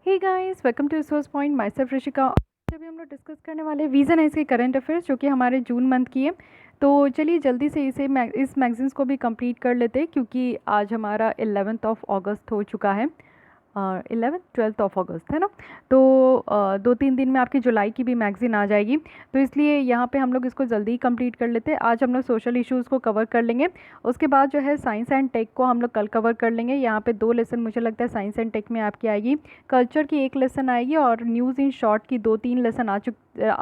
Hey guys, welcome to resource point. Myself Rishika. आज अभी हम लोग डिस्कस करने वाले वीज़न है इसके करंट अफेयर्स जो कि हमारे जून मंथ की है। तो चलिए जल्दी से इस मैगजीन्स को भी कंप्लीट कर लेते हैं क्योंकि आज हमारा 11th ऑफ अगस्त हो चुका है। 11th 12th ऑफ अगस्त है ना। तो 2-3 दिन में आपकी जुलाई की भी मैगज़ीन आ जाएगी। तो इसलिए यहाँ पे हम लोग इसको जल्दी कंप्लीट कर लेते हैं। आज हम लोग सोशल इश्यूज़ को कवर कर लेंगे। उसके बाद जो है साइंस एंड टेक को हम लोग कल कवर कर लेंगे। यहाँ पे 2 लेसन मुझे लगता है साइंस एंड टेक में आपकी आएगी। कल्चर की 1 लेसन आएगी और न्यूज़ इन शॉर्ट की 2-3 लेसन आ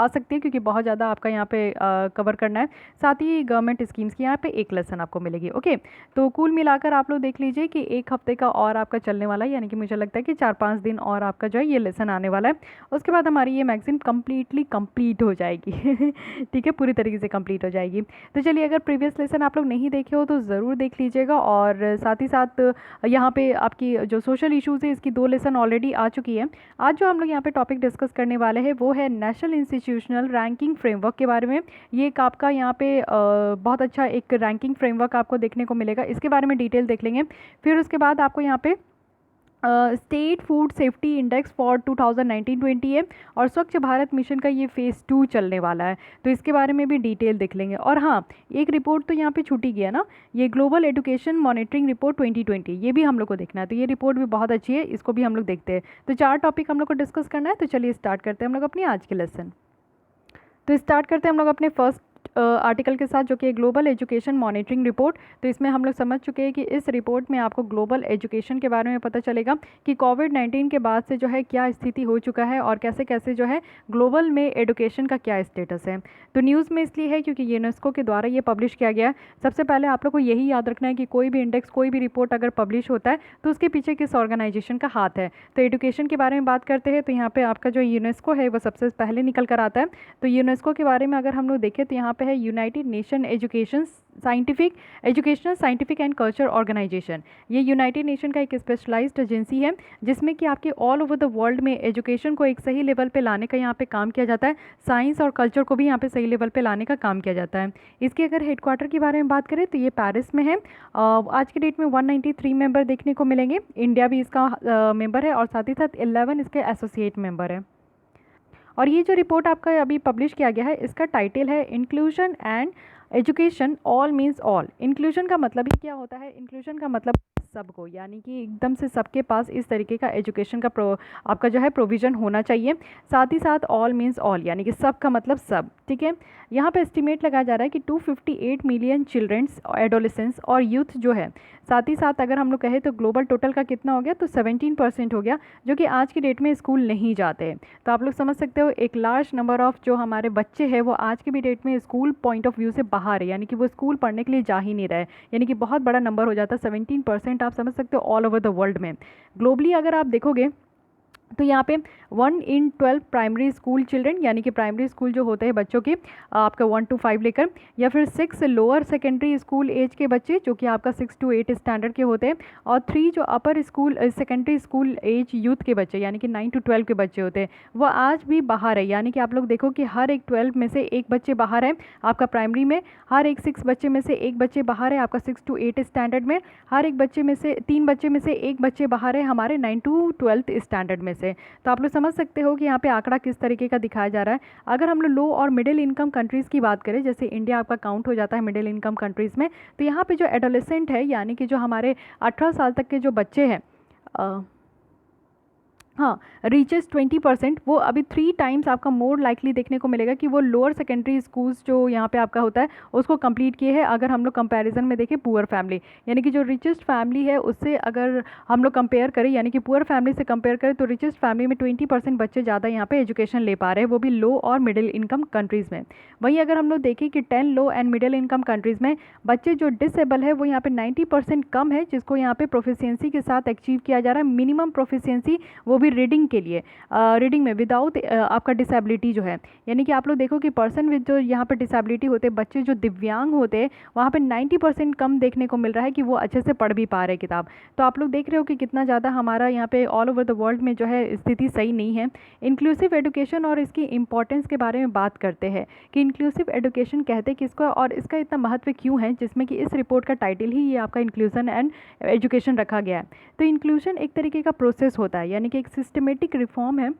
सकती है क्योंकि बहुत ज़्यादा आपका यहाँ पे कवर करना है। साथ ही गवर्नमेंट स्कीम्स की यहाँ पे 1 लेसन आपको मिलेगी। ओके, तो कुल मिलाकर आप लोग देख लीजिए कि 1 हफ्ते का और आपका चलने वाला है, यानी कि मुझे लगता है कि 4-5 दिन और आपका जो है ये लेसन आने वाला है। उसके बाद हमारी ये मैगज़ीन कम्प्लीटली कंप्लीट हो जाएगी। ठीक है, पूरी तरीके से कंप्लीट हो जाएगी। तो चलिए, अगर प्रीवियस लेसन आप लोग नहीं देखे हो तो ज़रूर देख लीजिएगा। और साथ ही साथ यहाँ पे आपकी जो सोशल इशूज़ है इसकी 2 लेसन ऑलरेडी आ चुकी है। आज जो हम लोग यहाँ पे टॉपिक डिस्कस करने वाले हैं वो है नेशनल इंस्टीट्यूशनल रैंकिंग फ्रेमवर्क के बारे में। ये एक आपका यहाँ पे बहुत अच्छा एक रैंकिंग फ्रेमवर्क आपको देखने को मिलेगा। इसके बारे में डिटेल देख लेंगे। फिर उसके बाद आपको यहाँ पे state food safety index for 2019-20 है और स्वच्छ भारत मिशन का ये फेज़ 2 चलने वाला है। तो इसके बारे में भी डिटेल देख लेंगे। और हाँ, एक रिपोर्ट तो यहाँ पे छूटी गया ना, ये ग्लोबल एजुकेशन मॉनिटरिंग रिपोर्ट 2020, ये भी हम लोग को देखना है। तो ये रिपोर्ट भी बहुत अच्छी है, इसको भी हम लोग देखते हैं। तो 4 टॉपिक हम लोग को डिस्कस करना है। तो चलिए स्टार्ट करते हैं हम लोग अपनी आज के लेसन। तो स्टार्ट करते हैं हम लोग अपने फर्स्ट आर्टिकल के साथ जो कि ग्लोबल एजुकेशन मॉनिटरिंग रिपोर्ट। तो इसमें हम लोग समझ चुके हैं कि इस रिपोर्ट में आपको ग्लोबल एजुकेशन के बारे में पता चलेगा कि कोविड-19 के बाद से जो है क्या स्थिति हो चुका है और कैसे कैसे जो है ग्लोबल में एजुकेशन का क्या स्टेटस है। तो न्यूज़ में इसलिए है क्योंकि यूनेस्को के द्वारा ये पब्लिश किया गया है। सबसे पहले आप लोग को यही याद रखना है कि कोई भी इंडेक्स, कोई भी रिपोर्ट अगर पब्लिश होता है तो उसके पीछे किस ऑर्गेनाइजेशन का हाथ है। तो एजुकेशन के बारे में बात करते हैं तो यहाँ पर आपका जो यूनेस्को है वो सबसे पहले निकल कर आता है। तो यूनेस्को के बारे में अगर हम लोग देखें तो यहाँ पे है United Nation Educational Scientific and Culture Organisation. ये यूनाइटेड नेशन का एक स्पेशलाइज्ड एजेंसी है जिसमें कि आपके ऑल ओवर द वर्ल्ड में एजुकेशन को एक सही लेवल पे लाने का यहाँ पे काम किया जाता है। साइंस और कल्चर को भी यहाँ पे सही लेवल पे लाने का काम किया जाता है। इसके अगर हेडक्वार्टर के बारे में बात करें तो ये पेरिस में है। आज के डेट में 193 मेंबर देखने को मिलेंगे। इंडिया भी इसका मेंबर है और साथ ही साथ 11 इसके एसोसिएट मेंबर है। और ये जो रिपोर्ट आपका अभी पब्लिश किया गया है इसका टाइटल है inclusion and education all means all. Inclusion का मतलब ही क्या होता है? इंक्लूजन का मतलब सबको, यानी कि एकदम से सबके पास इस तरीके का एजुकेशन का आपका जो है प्रोविज़न होना चाहिए। साथ ही साथ ऑल मीन्स ऑल, यानी कि सब का मतलब सब। ठीक है, यहाँ पे एस्टिमेट लगाया जा रहा है कि 258 मिलियन चिल्ड्रंस, एडोलेसेंस और यूथ जो है। साथ ही साथ अगर हम लोग कहें तो ग्लोबल टोटल का कितना हो गया, तो 17% हो गया जो कि आज की डेट में स्कूल नहीं जाते हैं। तो आप लोग समझ सकते हो एक लार्ज नंबर ऑफ़ जो हमारे बच्चे हैं वो आज की भी डेट में स्कूल पॉइंट ऑफ व्यू से बाहर है, यानी कि वो स्कूल पढ़ने के लिए जा ही नहीं रहे। यानी कि बहुत बड़ा नंबर हो जाता है 17%। आप समझ सकते हो ऑल ओवर द वर्ल्ड में। ग्लोबली अगर आप देखोगे तो यहाँ पे 1 in 12 प्राइमरी स्कूल चिल्ड्रन, यानी कि प्राइमरी स्कूल जो होते हैं बच्चों के आपका 1 to 5 लेकर, या फिर 6 लोअर सेकेंडरी स्कूल एज के बच्चे जो कि आपका 6 to 8 स्टैंडर्ड के होते हैं, और 3 जो upper school secondary school age youth के बच्चे यानी कि 9 to 12 के बच्चे होते हैं, वो आज भी बाहर है। यानी कि आप लोग देखो कि हर एक 12 में से एक बच्चे बाहर है आपका प्राइमरी में, हर एक 6 बच्चे में से एक बच्चे बाहर है आपका 6 to 8 स्टैंडर्ड में, हर एक बच्चे में से 3 बच्चे में से एक बच्चे बाहर है हमारे 9 to 12 स्टैंडर्ड में से। तो आप लोग समझ सकते हो कि यहाँ पे आंकड़ा किस तरीके का दिखाया जा रहा है। अगर हम लोग लो और मिडिल इनकम कंट्रीज़ की बात करें, जैसे इंडिया आपका काउंट हो जाता है मिडिल इनकम कंट्रीज़ में, तो यहाँ पे जो एडोलेसेंट है यानी कि जो हमारे 18 साल तक के जो बच्चे हैं, हाँ, रीचेस 20%, वो अभी 3 टाइम्स आपका मोर लाइकली देखने को मिलेगा कि वो लोअर सेकेंडरी स्कूल्स जो यहाँ पे आपका होता है उसको कंप्लीट किए हैं। अगर हम लोग कंपैरिजन में देखें पुअर फैमिली, यानी कि जो रिचेस्ट फैमिली है उससे अगर हम लोग कंपेयर करें, यानी कि पुअर फैमिली से कंपेयर करें, तो रिचेस्ट फैमिली में 20% बच्चे ज़्यादा यहाँ पे एजुकेशन ले पा रहे हैं, वो भी लो और मिडिल इनकम कंट्रीज़ में। वहीं अगर हम लोग देखें कि 10 लो एंड मिडिल इनकम कंट्रीज़ में बच्चे जो डिसेबल है वो यहाँ पे 90% कम है, जिसको यहाँ पे प्रोफिशिएंसी के साथ अचीव किया जा रहा है। मिनिमम प्रोफिशिएंसी वो भी रीडिंग के लिए, रीडिंग में विदाउट आपका डिसेबिलिटी जो है, यानी कि आप लोग देखो कि पर्सन विद जो यहाँ पे डिसेबिलिटी होते हैं, बच्चे जो दिव्यांग होते हैं, वहाँ पे 90% कम देखने को मिल रहा है कि वो अच्छे से पढ़ भी पा रहे किताब। तो आप लोग देख रहे हो कि कितना ज़्यादा हमारा यहाँ पे ऑल ओवर द वर्ल्ड में जो है स्थिति सही नहीं है। इंक्लूसिव एजुकेशन और इसकी इंपॉर्टेंस के बारे में बात करते हैं कि इंक्लूसिव एजुकेशन कहते किसको और इसका इतना महत्व क्यों है, जिसमें कि इस रिपोर्ट का टाइटल ही ये आपका इंक्लूजन एंड एजुकेशन रखा गया है। तो इंक्लूजन एक तरीके का प्रोसेस होता है, यानी कि एक सिस्टमेटिक रिफॉर्म है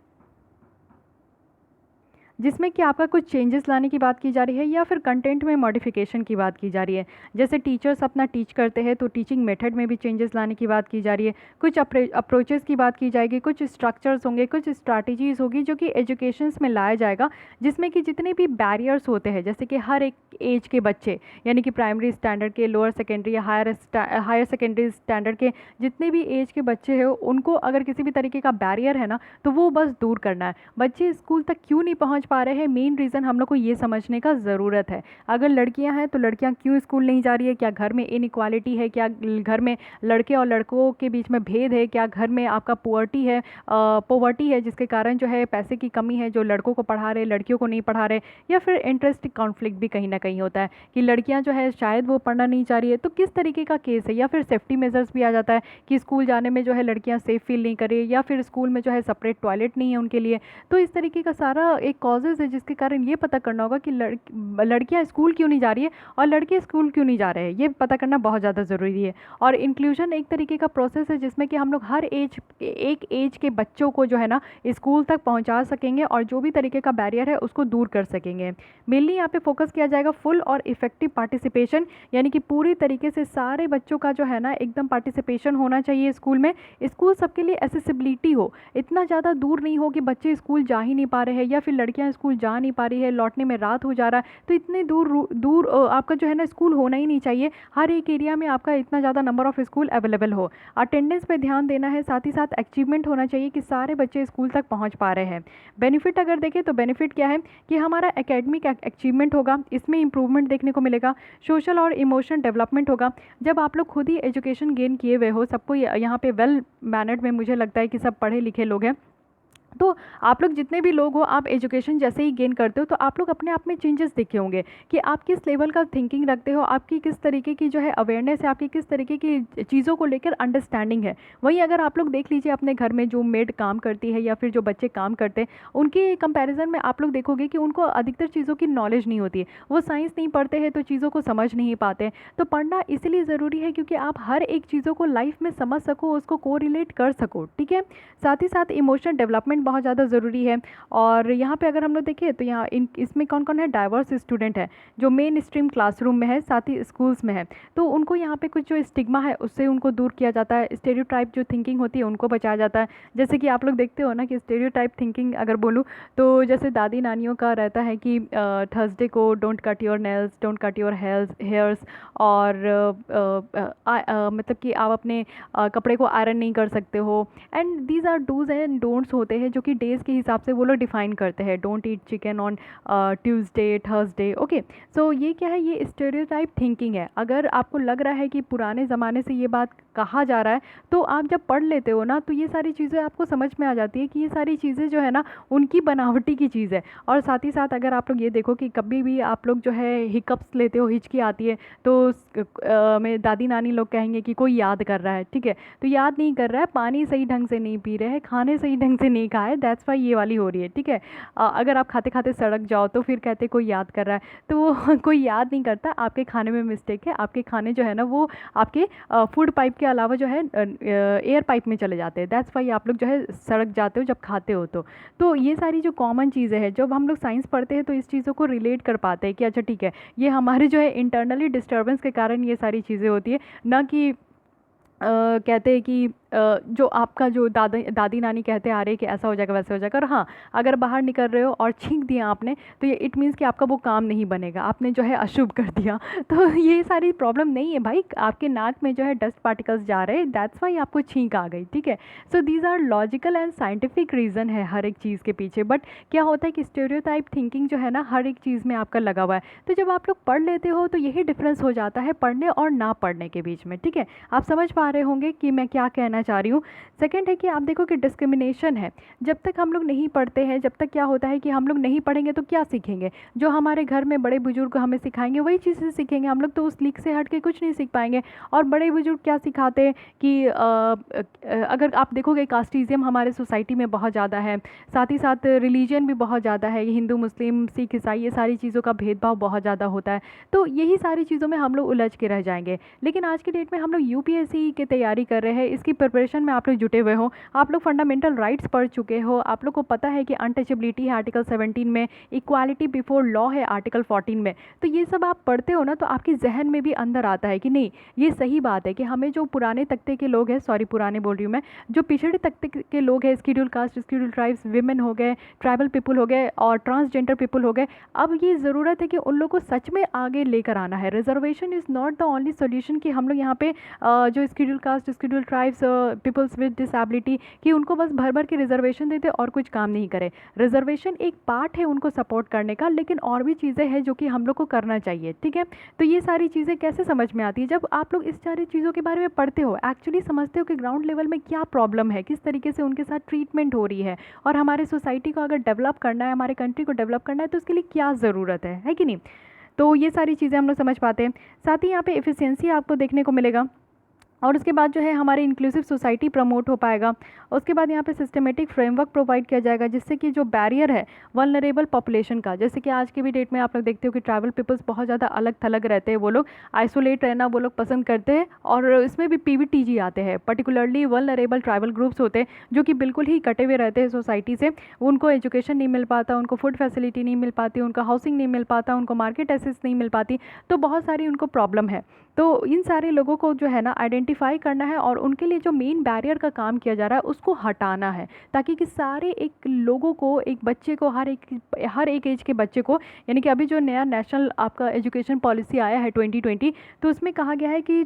जिसमें कि आपका कुछ चेंजेस लाने की बात की जा रही है या फिर कंटेंट में मॉडिफिकेशन की बात की जा रही है। जैसे टीचर्स अपना टीच करते हैं तो टीचिंग मेथड में भी चेंजेस लाने की बात की जा रही है, कुछ अप्रोचेस की बात की जाएगी, कुछ स्ट्रक्चर्स होंगे, कुछ स्ट्रैटेजीज़ होगी जो कि एजुकेशंस में लाया जाएगा, जिसमें कि जितने भी बैरियर्स होते हैं, जैसे कि हर एक एज के बच्चे यानी कि प्राइमरी स्टैंडर्ड के, लोअर सेकेंडरी या हायर सेकेंडरी स्टैंडर्ड के जितने भी एज के बच्चे हैं, उनको अगर किसी भी तरीके का बैरियर है ना तो वो बस दूर करना है। बच्चे स्कूल तक क्यों नहीं पहुंच पा रहे हैं, मेन रीज़न हम लोग को ये समझने का ज़रूरत है। अगर लड़कियां हैं तो लड़कियां क्यों स्कूल नहीं जा रही है, क्या घर में इनइक्वालिटी है, क्या घर में लड़के और लड़कों के बीच में भेद है, क्या घर में आपका पोवर्टी है जिसके कारण जो है पैसे की कमी है, जो लड़कों को पढ़ा रहे लड़कियों को नहीं पढ़ा रहे, या फिर इंटरेस्ट कॉन्फ्लिक्ट भी कहीं ना कहीं होता है कि लड़कियां जो है शायद वो पढ़ना नहीं चाह रही है, तो किस तरीके का केस है, या फिर सेफ्टी मेजर्स भी आ जाता है कि स्कूल जाने में जो है लड़कियां सेफ फील नहीं करें, या फिर स्कूल में जो है सेपरेट टॉयलेट नहीं है उनके लिए। तो इस तरीके का सारा एक कॉजेज़ है जिसके कारण ये पता करना होगा कि लड़कियां स्कूल क्यों नहीं जा रही है और लड़के स्कूल क्यों नहीं जा रहे हैं, ये पता करना बहुत ज़्यादा ज़रूरी है। और इंक्लूजन एक तरीके का प्रोसेस है जिसमें कि हम लोग हर एक एज के बच्चों को जो है ना स्कूल तक पहुंचा सकेंगे और जो भी तरीके का बैरियर है उसको दूर कर सकेंगे। मेनली यहाँ पे फोकस किया जाएगा फुल और इफेक्टिव पार्टिसिपेशन, यानी कि पूरी तरीके से सारे बच्चों का जो है ना एकदम पार्टिसिपेशन होना चाहिए स्कूल में। स्कूल सबके लिए एसेसिबिलिटी हो, इतना ज़्यादा दूर नहीं हो कि बच्चे स्कूल जा ही नहीं पा रहे हैं या फिर लड़कियां स्कूल जा नहीं पा रही है, लौटने में रात हो जा रहा है, तो इतने दूर दूर आपका जो है ना स्कूल होना ही नहीं चाहिए। हर एक एरिया में आपका इतना ज़्यादा नंबर ऑफ स्कूल अवेलेबल हो। अटेंडेंस पे ध्यान देना है, साथ ही साथ अचीवमेंट होना चाहिए कि सारे बच्चे स्कूल तक पहुंच पा रहे हैं। बेनिफिट अगर देखें तो बेनिफिट क्या है कि हमारा एकेडमिक अचीवमेंट होगा, इसमें इंप्रूवमेंट देखने को मिलेगा। सोशल और इमोशनल डेवलपमेंट होगा, जब आप लोग खुद ही एजुकेशन गेन किए हुए हो, सबको यहाँ पे वेल मैनर्ड में मुझे लगता है कि सब पढ़े लिखे लोग हैं, तो आप लोग जितने भी लोग हो, आप एजुकेशन जैसे ही गेन करते हो तो आप लोग अपने आप में चेंजेस देखे होंगे कि आप किस लेवल का थिंकिंग रखते हो, आपकी किस तरीके की जो है अवेयरनेस है, आपकी किस तरीके की चीज़ों को लेकर अंडरस्टैंडिंग है। वहीं अगर आप लोग देख लीजिए अपने घर में जो मेड काम करती है या फिर जो बच्चे काम करते हैं, उनके कंपैरिजन में आप लोग देखोगे कि उनको अधिकतर चीज़ों की नॉलेज नहीं होती है, वो साइंस नहीं पढ़ते हैं तो चीज़ों को समझ नहीं पाते। तो पढ़ना इसलिए ज़रूरी है क्योंकि आप हर एक चीज़ों को लाइफ में समझ सको, उसको कोरिलेट कर सको, ठीक है। साथ ही साथ इमोशनल डेवलपमेंट बहुत ज़्यादा ज़रूरी है। और यहाँ पे अगर हम लोग देखें तो यहाँ इसमें कौन कौन है, डाइवर्स स्टूडेंट है जो मेन स्ट्रीम क्लासरूम में है, साथ ही स्कूल्स में है, तो उनको यहाँ पे कुछ जो स्टिग्मा है उससे उनको दूर किया जाता है। स्टेरियोटाइप जो थिंकिंग होती है उनको बचाया जाता है। जैसे कि आप लोग देखते हो ना कि स्टेरियोटाइप थिंकिंग अगर बोलूँ तो जैसे दादी नानियों का रहता है कि थर्सडे को don't cut your nails, don't cut your hairs, और मतलब कि आप अपने कपड़े को आयरन नहीं कर सकते हो। And these are dos and don'ts होते हैं जो कि डेज़ के हिसाब से वो लोग डिफाइन करते हैं। Don't eat chicken on Tuesday, Thursday, okay. So ये क्या है, ये स्टेरियोटाइप थिंकिंग है। अगर आपको लग रहा है कि पुराने ज़माने से ये बात कहा जा रहा है तो आप जब पढ़ लेते हो ना तो ये सारी चीज़ें आपको समझ में आ जाती है कि ये सारी चीज़ें जो है ना उनकी बनावटी की चीज़ है। और साथ ही साथ अगर आप लोग ये देखो कि कभी भी आप लोग जो है हिकअप्स लेते हो, हिचकी आती है, तो मेरे दादी नानी लोग कहेंगे कि कोई याद कर रहा है, ठीक है। तो याद नहीं कर रहा है, पानी सही ढंग से नहीं पी रहे हैं, खाने सही ढंग से नहीं खाए, दैट्स वाई ये वाली हो रही है, ठीक है। अगर आप खाते खाते सड़क जाओ तो फिर कहते कोई याद कर रहा है, तो वो कोई याद नहीं करता, आपके खाने में मिस्टेक है। आपके खाने जो है ना वो आपके फूड पाइप के अलावा जो है एयर पाइप में चले जाते हैं, दैट्स वाई आप लोग जो है सड़क जाते हो जब खाते हो। तो ये सारी जो कॉमन चीज़ें हैं, जब हम लोग साइंस पढ़ते हैं तो इस चीज़ों को रिलेट कर पाते हैं कि अच्छा ठीक है, ये हमारे जो है इंटरनली डिस्टर्बेंस के कारण ये सारी चीज़ें होती है, ना कि कहते हैं कि जो आपका जो दादी नानी कहते आ रहे हैं कि ऐसा हो जाएगा वैसे हो जाएगा। और हाँ, अगर बाहर निकल रहे हो और छींक दिया आपने तो ये इट मीन्स कि आपका वो काम नहीं बनेगा, आपने जो है अशुभ कर दिया। तो ये सारी प्रॉब्लम नहीं है भाई, आपके नाक में जो है डस्ट पार्टिकल्स जा रहे हैं, दैट्स वाई आपको छींक आ गई, ठीक है। So these are logical and scientific reason है हर एक चीज़ के पीछे। बट क्या होता है कि स्टेरियोटाइप थिंकिंग जो है ना हर एक चीज़ में आपका लगा हुआ है। तो जब आप लोग पढ़ लेते हो तो यही डिफरेंस हो जाता है पढ़ने और ना पढ़ने के बीच में, ठीक है। आप समझ पा रहे होंगे कि मैं क्या कहना चाह रही हूँ। सेकंड है कि आप देखो कि डिस्क्रिमिनेशन है, जब तक हम लोग नहीं पढ़ते हैं, जब तक क्या होता है कि हम लोग नहीं पढ़ेंगे तो क्या सीखेंगे, जो हमारे घर में बड़े बुजुर्ग हमें सिखाएंगे वही चीज़ें सीखेंगे हम लोग, तो उस लीक से हट के कुछ नहीं सीख पाएंगे। और बड़े बुजुर्ग क्या सिखाते हैं कि अगर आप देखोगे कास्टिज़म हमारे सोसाइटी में बहुत ज़्यादा है, साथ ही साथ रिलीजन भी बहुत ज़्यादा है, हिंदू मुस्लिम सिख ईसाई ये सारी चीज़ों का भेदभाव बहुत ज़्यादा होता है। तो यही सारी चीज़ों में हम लोग उलझ के रह जाएंगे। लेकिन आज की डेट में हम लोग यूपीएससी की तैयारी कर रहे हैं, इसकी प्रिपरेशन में आप लोग जुटे हुए हो, आप लोग फंडामेंटल राइट्स पढ़ चुके हो, आप लोग को पता है कि अनटचेबिलिटी है आर्टिकल 17 में, इक्वालिटी बिफोर लॉ है आर्टिकल 14 में, तो ये सब आप पढ़ते हो ना, तो आपके जहन में भी अंदर आता है कि नहीं ये सही बात है कि हमें जो पुराने तख्ते के लोग हैं, सॉरी पुराने बोल रही हूँ मैं, जो पिछड़े तख्ते के लोग हैं, scheduled caste, scheduled tribes, women हो गए, ट्राइबल पीपल हो गए और ट्रांसजेंडर पीपल हो गए, अब ये ज़रूरत है कि उन लोग को सच में आगे लेकर आना है। Reservation is not the only solution कि हम लोग यहाँ पे जो scheduled caste, scheduled tribes, peoples with disability, कि उनको बस भर भर के रिजर्वेशन देते और कुछ काम नहीं करे। रिजर्वेशन एक पार्ट है उनको सपोर्ट करने का, लेकिन और भी चीज़ें हैं जो कि हम लोग को करना चाहिए, ठीक है। तो ये सारी चीज़ें कैसे समझ में आती है, जब आप लोग इस सारी चीज़ों के बारे में पढ़ते हो, एक्चुअली समझते हो कि ग्राउंड लेवल में क्या प्रॉब्लम है, किस तरीके से उनके साथ ट्रीटमेंट हो रही है, और हमारे सोसाइटी को अगर डेवलप करना है, हमारे कंट्री को डेवलप करना है, तो उसके लिए क्या ज़रूरत है कि नहीं। तो ये सारी चीज़ें हम लोग समझ पाते हैं। साथ ही यहाँ पे एफिशिएंसी आपको देखने को मिलेगा, और उसके बाद जो है हमारी इंक्लूसिव सोसाइटी प्रमोट हो पाएगा। उसके बाद यहाँ पे सिस्टमेटिक फ्रेमवर्क प्रोवाइड किया जाएगा, जिससे कि जो बैरियर है वल्नरेबल पॉपुलेशन का, जैसे कि आज की भी डेट में आप लोग देखते हो कि ट्राइबल पीपल्स बहुत ज़्यादा अलग थलग रहते हैं, वो लोग आइसोलेट रहना वो लोग पसंद करते हैं, और इसमें भी पीवीटीजी आते हैं, पर्टिकुलरली वल्नरेबल ट्राइबल ग्रुप्स होते हैं जो कि बिल्कुल ही कटे हुए रहते हैं सोसाइटी से, उनको एजुकेशन नहीं मिल पाता, उनको फूड फैसिलिटी नहीं मिल पाती, उनका हाउसिंग नहीं मिल पाता, उनको मार्केट एक्सेस नहीं मिल पाती, तो बहुत सारी उनको प्रॉब्लम है। तो इन सारे लोगों को जो है ना आइडेंटिफाई करना है, और उनके लिए जो मेन बैरियर का काम किया जा रहा है उसको हटाना है, ताकि कि सारे एक लोगों को, एक बच्चे को, हर एक एज के बच्चे को, यानी कि अभी जो नया नेशनल आपका एजुकेशन पॉलिसी आया है 2020, तो उसमें कहा गया है कि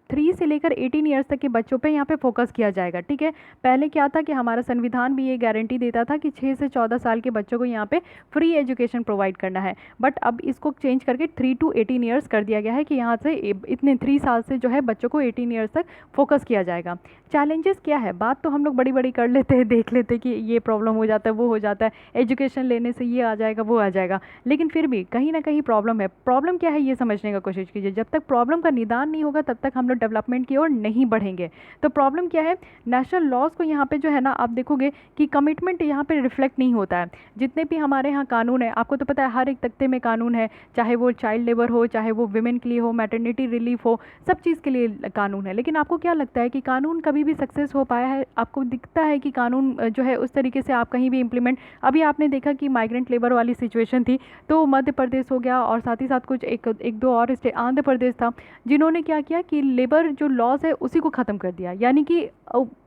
3 से लेकर 18 ईयर्स तक के बच्चों पे यहाँ पे फोकस किया जाएगा, ठीक है। पहले क्या था कि हमारा संविधान भी ये गारंटी देता था कि 6 से 14 साल के बच्चों को यहाँ पे फ्री एजुकेशन प्रोवाइड करना है, बट अब इसको चेंज करके 3 to 18 ईयर्स कर दिया गया है कि यहाँ से इतने 3 साल से जो है बच्चों को 18 ईयर्स तक फोकस किया जाएगा। चैलेंजेस क्या है, बात तो हम लोग बड़ी बड़ी कर लेते हैं, देख लेते हैं कि ये प्रॉब्लम हो जाता है, वो हो जाता है, एजुकेशन लेने से ये आ जाएगा, वो आ जाएगा, लेकिन फिर भी कहीं ना कहीं प्रॉब्लम है। प्रॉब्लम क्या है ये समझने का कोशिश कीजिए, जब तक प्रॉब्लम का निदान नहीं होगा तब तक हम लोग डेवलपमेंट की ओर नहीं बढ़ेंगे। तो प्रॉब्लम क्या है, नेशनल लॉज को यहाँ पे जो है ना आप देखोगे कि कमिटमेंट यहाँ पे रिफ्लेक्ट नहीं होता है। जितने भी हमारे यहाँ कानून है, आपको तो पता है हर एक तख्ते में कानून है, चाहे वो चाइल्ड लेबर हो, चाहे वो वुमेन के लिए हो, मैटरनिटी रिलीफ हो, सब चीज़ के लिए कानून है, लेकिन आपको क्या लगता है कि कानून कभी भी सक्सेस हो पाया है? आपको दिखता है कि कानून जो है उस तरीके से आप कहीं भी इम्प्लीमेंट, अभी आपने देखा कि माइग्रेंट लेबर वाली सिचुएशन थी, तो मध्य प्रदेश हो गया और साथ ही साथ कुछ एक दो और स्टेट, आंध्र प्रदेश था, जिन्होंने क्या किया कि लेबर जो लॉज है उसी को ख़त्म कर दिया, यानी कि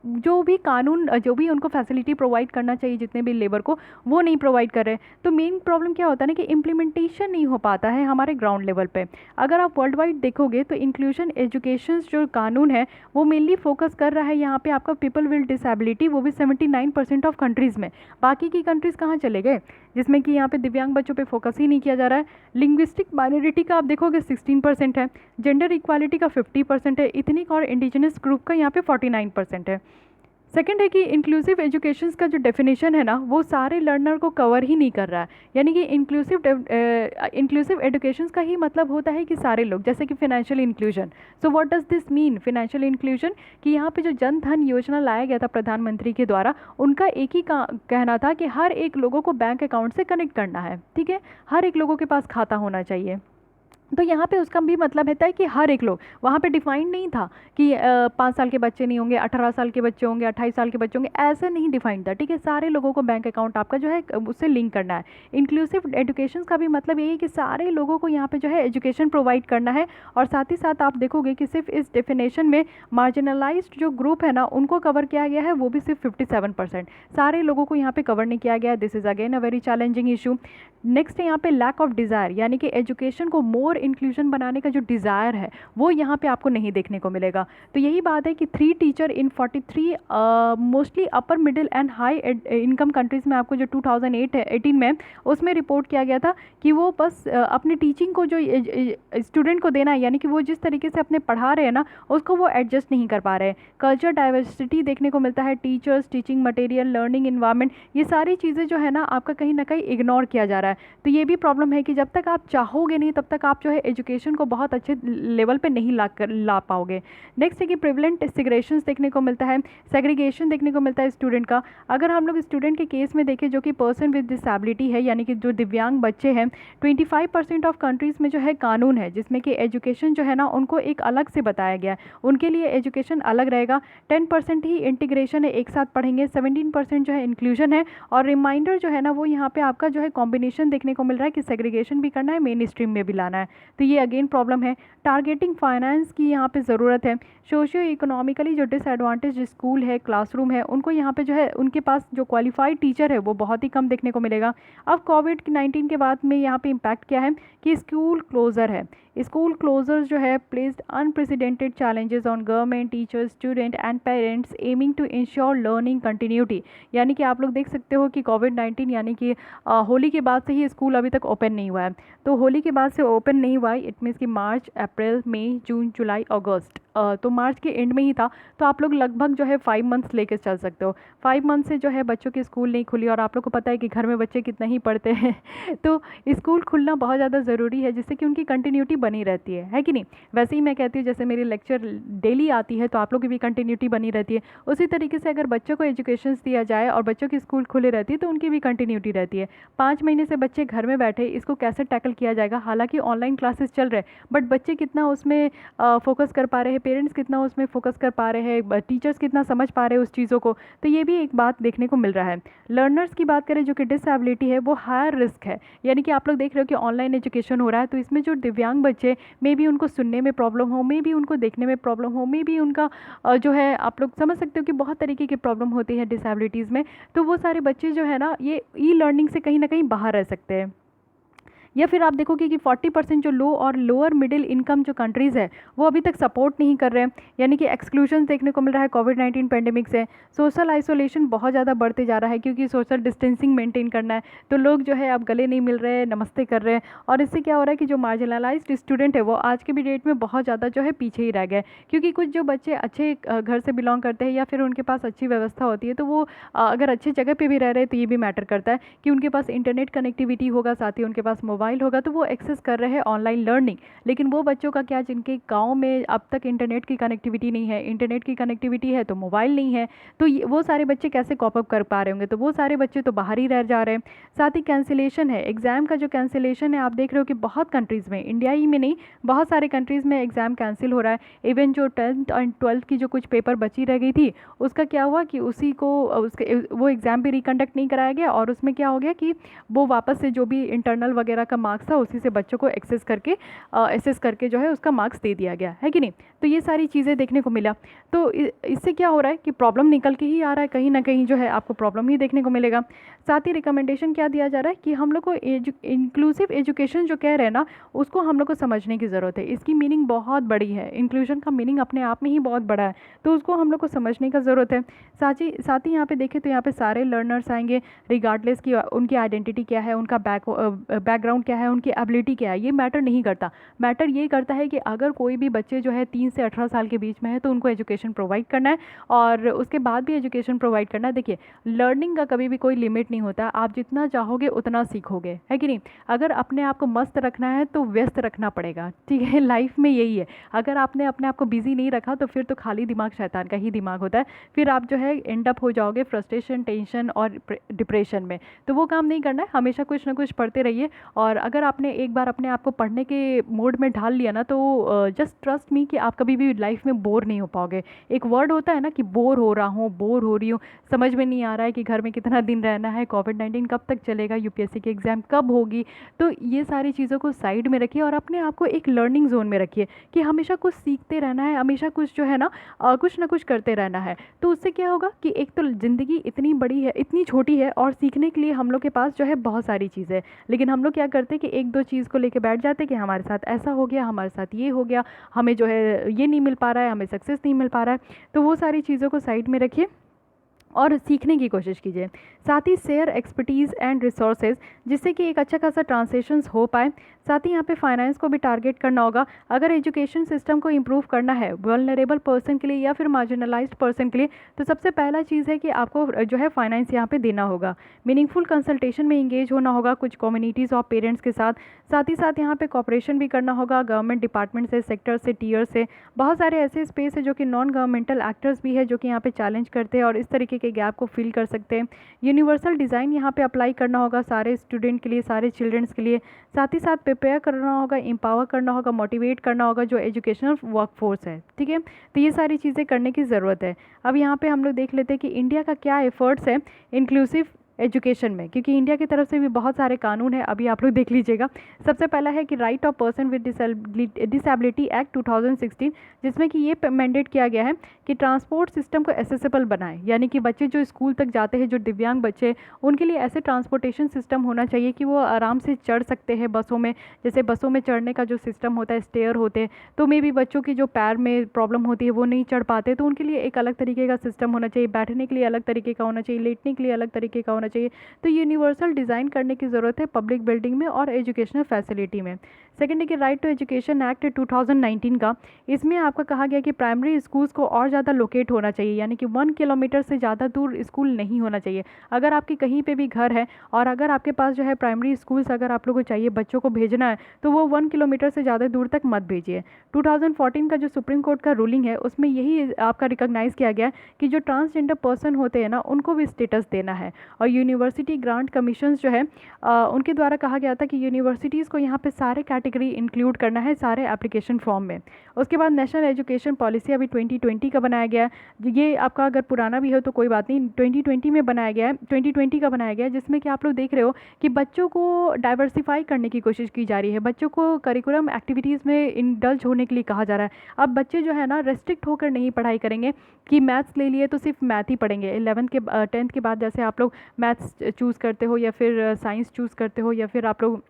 जो भी कानून, जो भी उनको फैसिलिटी प्रोवाइड करना चाहिए जितने भी लेबर को, वो नहीं प्रोवाइड कर रहे। तो मेन प्रॉब्लम क्या होता है ना कि इम्प्लीमेंटेशन नहीं हो पाता है हमारे ग्राउंड लेवल पे। अगर आप वर्ल्ड वाइड देखोगे तो इंक्लूजन एजुकेशन जो कानून है वो मेनली फोकस कर रहा है यहाँ पे आपका पीपल विद डिसेबिलिटी, वो भी 79% ऑफ कंट्रीज़ में। बाकी की कंट्रीज़ कहाँ चले गए जिसमें कि यहाँ पे दिव्यांग बच्चों पे फोकस ही नहीं किया जा रहा है। लिंग्विस्टिक माइनॉरिटी का आप देखोगे 16% है, जेंडर इक्वालिटी का 50% है, इथनिक और इंडिजिनस ग्रुप का यहाँ पे 49% है। सेकंड है कि इंक्लूसिव एजुकेशन का जो डेफिनेशन है ना वो सारे लर्नर को कवर ही नहीं कर रहा है, यानी कि इंक्लूसिव एजुकेशन का ही मतलब होता है कि सारे लोग, जैसे कि financial inclusion. So what does this mean financial inclusion, कि यहाँ पे जो जन धन योजना लाया गया था प्रधानमंत्री के द्वारा, उनका एक ही कहना था कि हर एक लोगों को बैंक अकाउंट से कनेक्ट करना है, ठीक है, हर एक लोगों के पास खाता होना चाहिए। तो यहाँ पे उसका भी मतलब रहता है कि हर एक लोग, वहाँ पे डिफाइंड नहीं था कि 5 साल के बच्चे नहीं होंगे, 18 साल के बच्चे होंगे, 28 साल के बच्चे होंगे, ऐसा नहीं डिफाइंड था, ठीक है। सारे लोगों को बैंक अकाउंट आपका जो है उससे लिंक करना है। इंक्लूसिव एजुकेशन का भी मतलब यही है कि सारे लोगों को यहाँ पे जो है एजुकेशन प्रोवाइड करना है। और साथ ही साथ आप देखोगे कि सिर्फ इस डेफिनेशन में मार्जिनलाइज्ड जो ग्रुप है ना उनको कवर किया गया है, वो भी सिर्फ 57%, सारे लोगों को यहाँ पे कवर नहीं किया गया है। This is again a very challenging issue. Next है यहाँ पे लैक ऑफ डिज़ायर, यानी कि एजुकेशन को मोर इंक्लूजन बनाने का जो डिज़ायर है वो यहाँ पे आपको नहीं देखने को मिलेगा। तो यही बात है कि 3 teacher in 43 mostly upper middle and high income countries में, आपको जो 2018 में उसमें रिपोर्ट किया गया था कि वो बस अपने टीचिंग को जो स्टूडेंट को देना है, यानी कि वो जिस तरीके से अपने पढ़ा रहे हैं ना उसको वो एडजस्ट नहीं कर पा रहे हैं। कल्चर डाइवर्सिटी देखने को मिलता है, teachers, teaching material, learning environment, ये सारी चीज़ें जो है ना आपका कहीं ना कहीं इग्नोर किया जा रहा है। तो ये भी प्रॉब्लम है कि जब तक आप चाहोगे नहीं तब तक आप जो है एजुकेशन को बहुत अच्छे लेवल पे नहीं ला पाओगे। नेक्स्ट है कि प्रिवलेंट सेग्रेगेशन देखने को मिलता है, सेग्रीगेशन देखने को मिलता है स्टूडेंट का। अगर हम लोग स्टूडेंट के केस में देखें जो कि पर्सन विद डिसेबिलिटी है, यानी कि जो दिव्यांग बच्चे हैं, 25% ऑफ कंट्रीज़ में जो है कानून है जिसमें कि एजुकेशन जो है ना उनको एक अलग से बताया गया है, उनके लिए एजुकेशन अलग रहेगा। 10% ही इंटीग्रेशन है, एक साथ पढ़ेंगे, 17% जो है इंक्लूजन है, और रिमाइंडर जो है ना वो यहाँ पे आपका जो है कॉम्बिनेशन देखने को मिल रहा है कि सेग्रीगेशन भी करना है, मेन स्ट्रीम में भी लाना है। तो ये अगेन प्रॉब्लम है। टारगेटिंग फाइनेंस की यहाँ पे ज़रूरत है। सोशियो इकोनॉमिकली जो डिसएडवांटेज स्कूल है, क्लासरूम है, उनको यहाँ पे जो है उनके पास जो क्वालिफाइड टीचर है वो बहुत ही कम देखने को मिलेगा। अब कोविड-19 के बाद में यहाँ पे इम्पैक्ट क्या है कि स्कूल क्लोज़र है। स्कूल क्लोजर जो है placed unprecedented challenges on government, teachers, student and parents aiming to ensure learning continuity. यानी कि आप लोग देख सकते हो कि कोविड-19 यानी कि होली के बाद से ही स्कूल अभी तक ओपन नहीं हुआ है। तो होली के बाद से ओपन नहीं हुआ है, इट मीन्स कि मार्च, अप्रैल, मई, जून, जुलाई, अगस्त, तो मार्च के एंड में ही था। तो आप लोग लगभग जो है 5 मंथ्स लेके चल सकते हो। 5 मंथ से जो है बच्चों की स्कूल नहीं खुली, और आप लोग को पता है कि घर में बच्चे कितना ही पढ़ते हैं तो स्कूल खुलना बहुत ज़्यादा ज़रूरी है जिससे कि उनकी कंटिन्यूटी बनी रहती है कि नहीं। वैसे ही मैं कहती हूँ जैसे मेरी लेक्चर डेली आती है तो आप लोग की भी कंटिन्यूटी बनी रहती है, उसी तरीके से अगर बच्चों को एजुकेशन दिया जाए और बच्चों की स्कूल खुले रहती है तो उनकी भी कंटिन्यूटी रहती है। 5 महीने से बच्चे घर में बैठे, इसको कैसे टैकल किया जाएगा? हालांकि ऑनलाइन क्लासेस चल रहे हैं बट बच्चे कितना उसमें फोकस कर पा रहे हैं, पेरेंट्स कितना उसमें फोकस कर पा रहे हैं, टीचर्स कितना समझ पा रहे हैं उस चीज़ों को, तो ये भी एक बात देखने को मिल रहा है। लर्नर्स की बात करें जो कि डिसेबिलिटी है वो हायर रिस्क है, यानी कि आप लोग देख रहे हो कि ऑनलाइन एजुकेशन हो रहा है तो इसमें जो दिव्यांग बच्चे मे बी उनको सुनने में प्रॉब्लम हो, मे बी उनको देखने में प्रॉब्लम हो, मे बी उनका जो है आप लोग समझ सकते हो कि बहुत तरीके की प्रॉब्लम होती है डिसेबिलिटीज़ में। तो वो सारे बच्चे जो है ना ये ई लर्निंग से कहीं ना कहीं बाहर रह सकते हैं। या फिर आप देखोगे कि 40% जो लो और लोअर मिडिल इनकम जो कंट्रीज़ है वो अभी तक सपोर्ट नहीं कर रहे हैं, यानी कि एक्सक्लूजन देखने को मिल रहा है कोविड-19 पेंडेमिक से। सोशल आइसोलेशन बहुत ज़्यादा बढ़ते जा रहा है क्योंकि सोशल डिस्टेंसिंग मेंटेन करना है, तो लोग जो है अब गले नहीं मिल रहे हैं, नमस्ते कर रहे हैं, और इससे क्या हो रहा है कि जो मार्जिनलाइज्ड स्टूडेंट है वो आज के भी डेट में बहुत ज़्यादा जो है पीछे ही रह गए। क्योंकि कुछ जो बच्चे अच्छे घर से बिलोंग करते हैं या फिर उनके पास अच्छी व्यवस्था होती है तो वो अगर अच्छी जगह पर भी रह रहे हैं तो ये भी मैटर करता है कि उनके पास इंटरनेट कनेक्टिविटी होगा, साथ ही उनके पास मोबाइल होगा तो वो एक्सेस कर रहे हैं ऑनलाइन लर्निंग। लेकिन वो बच्चों का क्या जिनके गांव में अब तक इंटरनेट की कनेक्टिविटी नहीं है, इंटरनेट की कनेक्टिविटी है तो मोबाइल नहीं है, तो वो सारे बच्चे कैसे कॉप अप कर पा रहे होंगे? तो वो सारे बच्चे तो बाहर ही रह जा रहे हैं। साथ ही कैंसिलेशन है, एग्ज़ाम का जो कैंसिलेशन है आप देख रहे हो कि बहुत कंट्रीज़ में, इंडिया ही में नहीं बहुत सारे कंट्रीज़ में एग्ज़ाम कैंसिल हो रहा है। इवन जो 10th एंड 12th की जो कुछ पेपर बची रह गई थी उसका क्या हुआ कि उसी को उसके वो एग्ज़ाम भी रिकंडक्ट नहीं कराया गया, और उसमें क्या हो गया कि वो वापस से जो भी इंटरनल वगैरह का मार्क्स था उसी से बच्चों को एसेस करके जो है उसका मार्क्स दे दिया गया है कि नहीं। तो ये सारी चीज़ें देखने को मिला। तो इससे क्या हो रहा है कि प्रॉब्लम निकल के ही आ रहा है, कहीं ना कहीं जो है आपको प्रॉब्लम ही देखने को मिलेगा। साथ ही रिकमेंडेशन क्या दिया जा रहा है कि हम लोग को इंक्लूसिव एजुकेशन जो कह रहे हैं ना उसको हम लोग को समझने की ज़रूरत है। इसकी मीनिंग बहुत बड़ी है, इंक्लूजन का मीनिंग अपने आप में ही बहुत बड़ा है, तो उसको हम लोग को समझने का ज़रूरत है। साथ ही यहाँ पे देखें तो यहाँ पे सारे लर्नर्स आएंगे रिगार्डलेस की उनकी आइडेंटिटी क्या है, उनका बैकग्राउंड क्या है, उनकी एबिलिटी क्या है, ये मैटर नहीं करता। मैटर ये करता है कि अगर कोई भी बच्चे जो है 3 से 18 साल के बीच में है तो उनको एजुकेशन प्रोवाइड करना है, और उसके बाद भी एजुकेशन प्रोवाइड करना है। देखिए लर्निंग का कभी भी कोई लिमिट नहीं होता, आप जितना चाहोगे उतना सीखोगे, है कि नहीं। अगर अपने आप को मस्त रखना है तो व्यस्त रखना पड़ेगा, ठीक है। लाइफ में यही है, अगर आपने अपने आप को बिजी नहीं रखा तो फिर तो खाली दिमाग शैतान का ही दिमाग होता है, फिर आप जो है एंड अप हो जाओगे फ्रस्ट्रेशन, टेंशन और डिप्रेशन में। तो वो काम नहीं करना है, हमेशा कुछ ना कुछ पढ़ते रहिए। और अगर आपने एक बार अपने आप को पढ़ने के मोड में ढाल लिया ना तो जस्ट ट्रस्ट मी कि आप कभी भी लाइफ में बोर नहीं हो पाओगे। एक वर्ड होता है ना कि बोर हो रहा हूँ, बोर हो रही हूँ, समझ में नहीं आ रहा है कि घर में कितना दिन रहना है, कोविड-19 कब तक चलेगा, यूपीएससी की एग्ज़ाम कब होगी। तो ये सारी चीज़ों को साइड में रखिए और अपने आप को एक लर्निंग जोन में रखिए कि हमेशा कुछ सीखते रहना है, हमेशा कुछ जो है ना कुछ ना कुछ करते रहना है। तो उससे क्या होगा कि एक तो ज़िंदगी इतनी बड़ी है, इतनी छोटी है, और सीखने के लिए हम लोग के पास जो है बहुत सारी चीज़ें हैं, लेकिन हम लोग क्या करते हैं कि एक दो चीज़ को लेके बैठ जाते हैं कि हमारे साथ ऐसा हो गया, हमारे साथ ये हो गया, हमें जो है ये नहीं मिल पा रहा है, हमें सक्सेस नहीं मिल पा रहा है। तो वो सारी चीज़ों को साइड में रखिए और सीखने की कोशिश कीजिए। साथ ही शेयर एक्सपर्टीज़ एंड रिसोर्सेज जिससे कि एक अच्छा खासा ट्रांसलेशंस हो पाए। साथ ही यहाँ पे फाइनेंस को भी टारगेट करना होगा। अगर एजुकेशन सिस्टम को इम्प्रूव करना है वल्नरेबल पर्सन के लिए या फिर मार्जिनलाइज्ड पर्सन के लिए, तो सबसे पहला चीज़ है कि आपको जो है फाइनेंस यहाँ पे देना होगा। मीनिंगफुल कंसल्टेशन में इंगेज होना होगा कुछ कम्युनिटीज़ और पेरेंट्स के साथ। साथ ही साथ यहाँ पे कॉपरेशन भी करना होगा गवर्नमेंट डिपार्टमेंट से, सेक्टर से, टीयर से। बहुत सारे ऐसे स्पेस है जो कि नॉन गवर्नमेंटल एक्टर्स भी है जो कि यहाँ पे चैलेंज करते हैं और इस तरीके के गैप को फिल कर सकते हैं। यूनिवर्सल डिज़ाइन यहाँ पे अप्लाई करना होगा सारे स्टूडेंट के लिए, सारे चिल्ड्रंस के लिए। साथ ही साथ प्रिपेयर करना होगा, एम्पावर करना होगा, मोटिवेट करना होगा जो एजुकेशनल वर्कफोर्स है। ठीक है, तो ये सारी चीज़ें करने की ज़रूरत है। अब यहाँ पे हम लोग देख लेते हैं कि इंडिया का क्या एफर्ट्स है इंक्लूसिव एजुकेशन में, क्योंकि इंडिया की तरफ से भी बहुत सारे कानून है, अभी आप लोग देख लीजिएगा। सबसे पहला है कि right of person with disability act 2016, जिसमें कि ये मैंडेट किया गया है कि ट्रांसपोर्ट सिस्टम को एसेसिबल बनाए, यानी कि बच्चे जो स्कूल तक जाते हैं, जो दिव्यांग बच्चे, उनके लिए ऐसे ट्रांसपोर्टेशन सिस्टम होना चाहिए कि वो आराम से चढ़ सकते हैं बसों में। जैसे बसों में चढ़ने का जो सिस्टम होता है, स्टेयर होते हैं, तो मे भी बच्चों की जो पैर में प्रॉब्लम होती है वो नहीं चढ़ पाते, तो उनके लिए एक अलग तरीके का सिस्टम होना चाहिए। बैठने के लिए अलग तरीके का होना चाहिए, लेटने के लिए अलग तरीके का होना चाहिए। तो यूनिवर्सल डिज़ाइन करने की ज़रूरत है पब्लिक बिल्डिंग में और एजुकेशनल फैसिलिटी में। सेकेंड है कि राइट टू एजुकेशन एक्ट 2019 का, इसमें आपका कहा गया कि प्राइमरी स्कूल्स को और ज़्यादा लोकेट होना चाहिए, यानी कि 1 किलोमीटर से ज़्यादा दूर स्कूल नहीं होना चाहिए। अगर आपकी कहीं पे भी घर है और अगर आपके पास जो है प्राइमरी स्कूल्स अगर आप लोगों को चाहिए बच्चों को भेजना है, तो वो 1 किलोमीटर से ज़्यादा दूर तक मत भेजिए। 2014 का जो सुप्रीम कोर्ट का रूलिंग है उसमें यही आपका रिकॉग्नाइज़ किया गया कि जो ट्रांसजेंडर पर्सन होते हैं ना, उनको भी स्टेटस देना है। और यूनिवर्सिटी ग्रांट कमीशन जो है उनके द्वारा कहा गया था कि यूनिवर्सिटीज़ को यहाँ पे सारे कैटेगरी इंक्लूड करना है सारे एप्लीकेशन फॉर्म में। उसके बाद नेशनल एजुकेशन पॉलिसी अभी 2020 का बनाया गया है। ये आपका अगर पुराना भी हो तो कोई बात नहीं, 2020 में बनाया गया है, 2020 का बनाया गया है, जिसमें कि आप लोग देख रहे हो कि बच्चों को डाइवर्सिफाई करने की कोशिश की जा रही है, बच्चों को करिकुलम एक्टिविटीज़ में इंडल्ज होने के लिए कहा जा रहा है। अब बच्चे जो है ना रेस्ट्रिक्ट होकर नहीं पढ़ाई करेंगे कि मैथ्स ले लिए तो सिर्फ मैथ ही पढ़ेंगे। 11th के 10th के बाद जैसे आप लोग मैथ्स चूज़ करते हो या फिर साइंस चूज़ करते हो या फिर आप लोग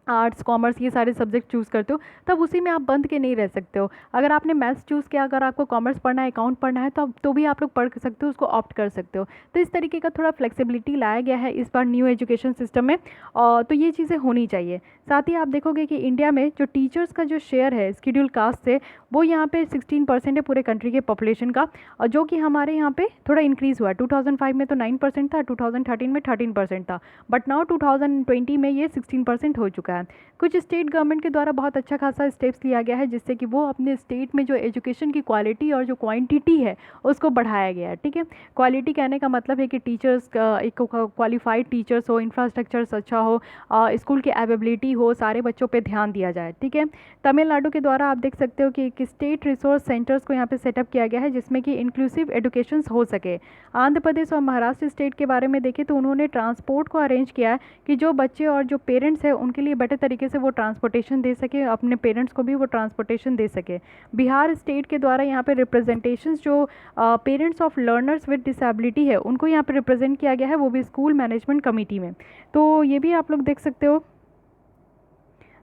आर्ट्स, कॉमर्स, ये सारे सब्जेक्ट चूज़ करते हो, तब उसी में आप बंद के नहीं रह सकते हो। अगर आपने मैथ्स चूज़ किया, अगर आपको कॉमर्स पढ़ना है, अकाउंट पढ़ना है, तो भी आप लोग पढ़ सकते हो, उसको ऑप्ट कर सकते हो। तो इस तरीके का थोड़ा फ्लेक्सिबिलिटी लाया गया है इस बार न्यू एजुकेशन सिस्टम में, और तो ये चीज़ें होनी चाहिए। साथ ही आप देखोगे कि इंडिया में जो टीचर्स का जो शेयर है शेड्यूल कास्ट से, वो यहाँ पे 16% है पूरे कंट्री के पॉपुलेशन का, और जो कि हमारे यहाँ पे थोड़ा इंक्रीज़ हुआ है। 2005 में तो 9% था, 2013 में 13% था, बट नाउ 2020 में ये 16% हो चुका है। कुछ स्टेट गवर्नमेंट के द्वारा बहुत अच्छा खासा स्टेप्स लिया गया है जिससे कि वो अपने स्टेट में जो एजुकेशन की क्वालिटी और जो क्वांटिटी है उसको बढ़ाया गया है। ठीक है, क्वालिटी कहने का मतलब है कि टीचर्स एक क्वालिफाइड टीचर्स हो, इंफ्रास्ट्रक्चर अच्छा हो, स्कूल की अवेलेबिलिटी हो, सारे बच्चों पे ध्यान दिया जाए। ठीक है, तमिलनाडु के द्वारा आप देख सकते हो कि स्टेट रिसोर्स सेंटर्स को यहाँ पे सेटअप किया गया है जिसमें कि इंक्लूसिव एजुकेशन हो सके। आंध्र प्रदेश और महाराष्ट्र स्टेट के बारे में देखें तो उन्होंने ट्रांसपोर्ट को अरेंज किया है कि जो बच्चे और जो पेरेंट्स हैं उनके लिए बेटर तरीके से वो ट्रांसपोर्टेशन दे सके, अपने पेरेंट्स को भी वो ट्रांसपोर्टेशन दे सके। बिहार स्टेट के द्वारा यहाँ पे रिप्रेजेंटेशन जो parents of learners with disability है उनको यहाँ पे रिप्रेजेंट किया गया है, वो भी स्कूल मैनेजमेंट कमेटी में। तो ये भी आप लोग देख सकते हो।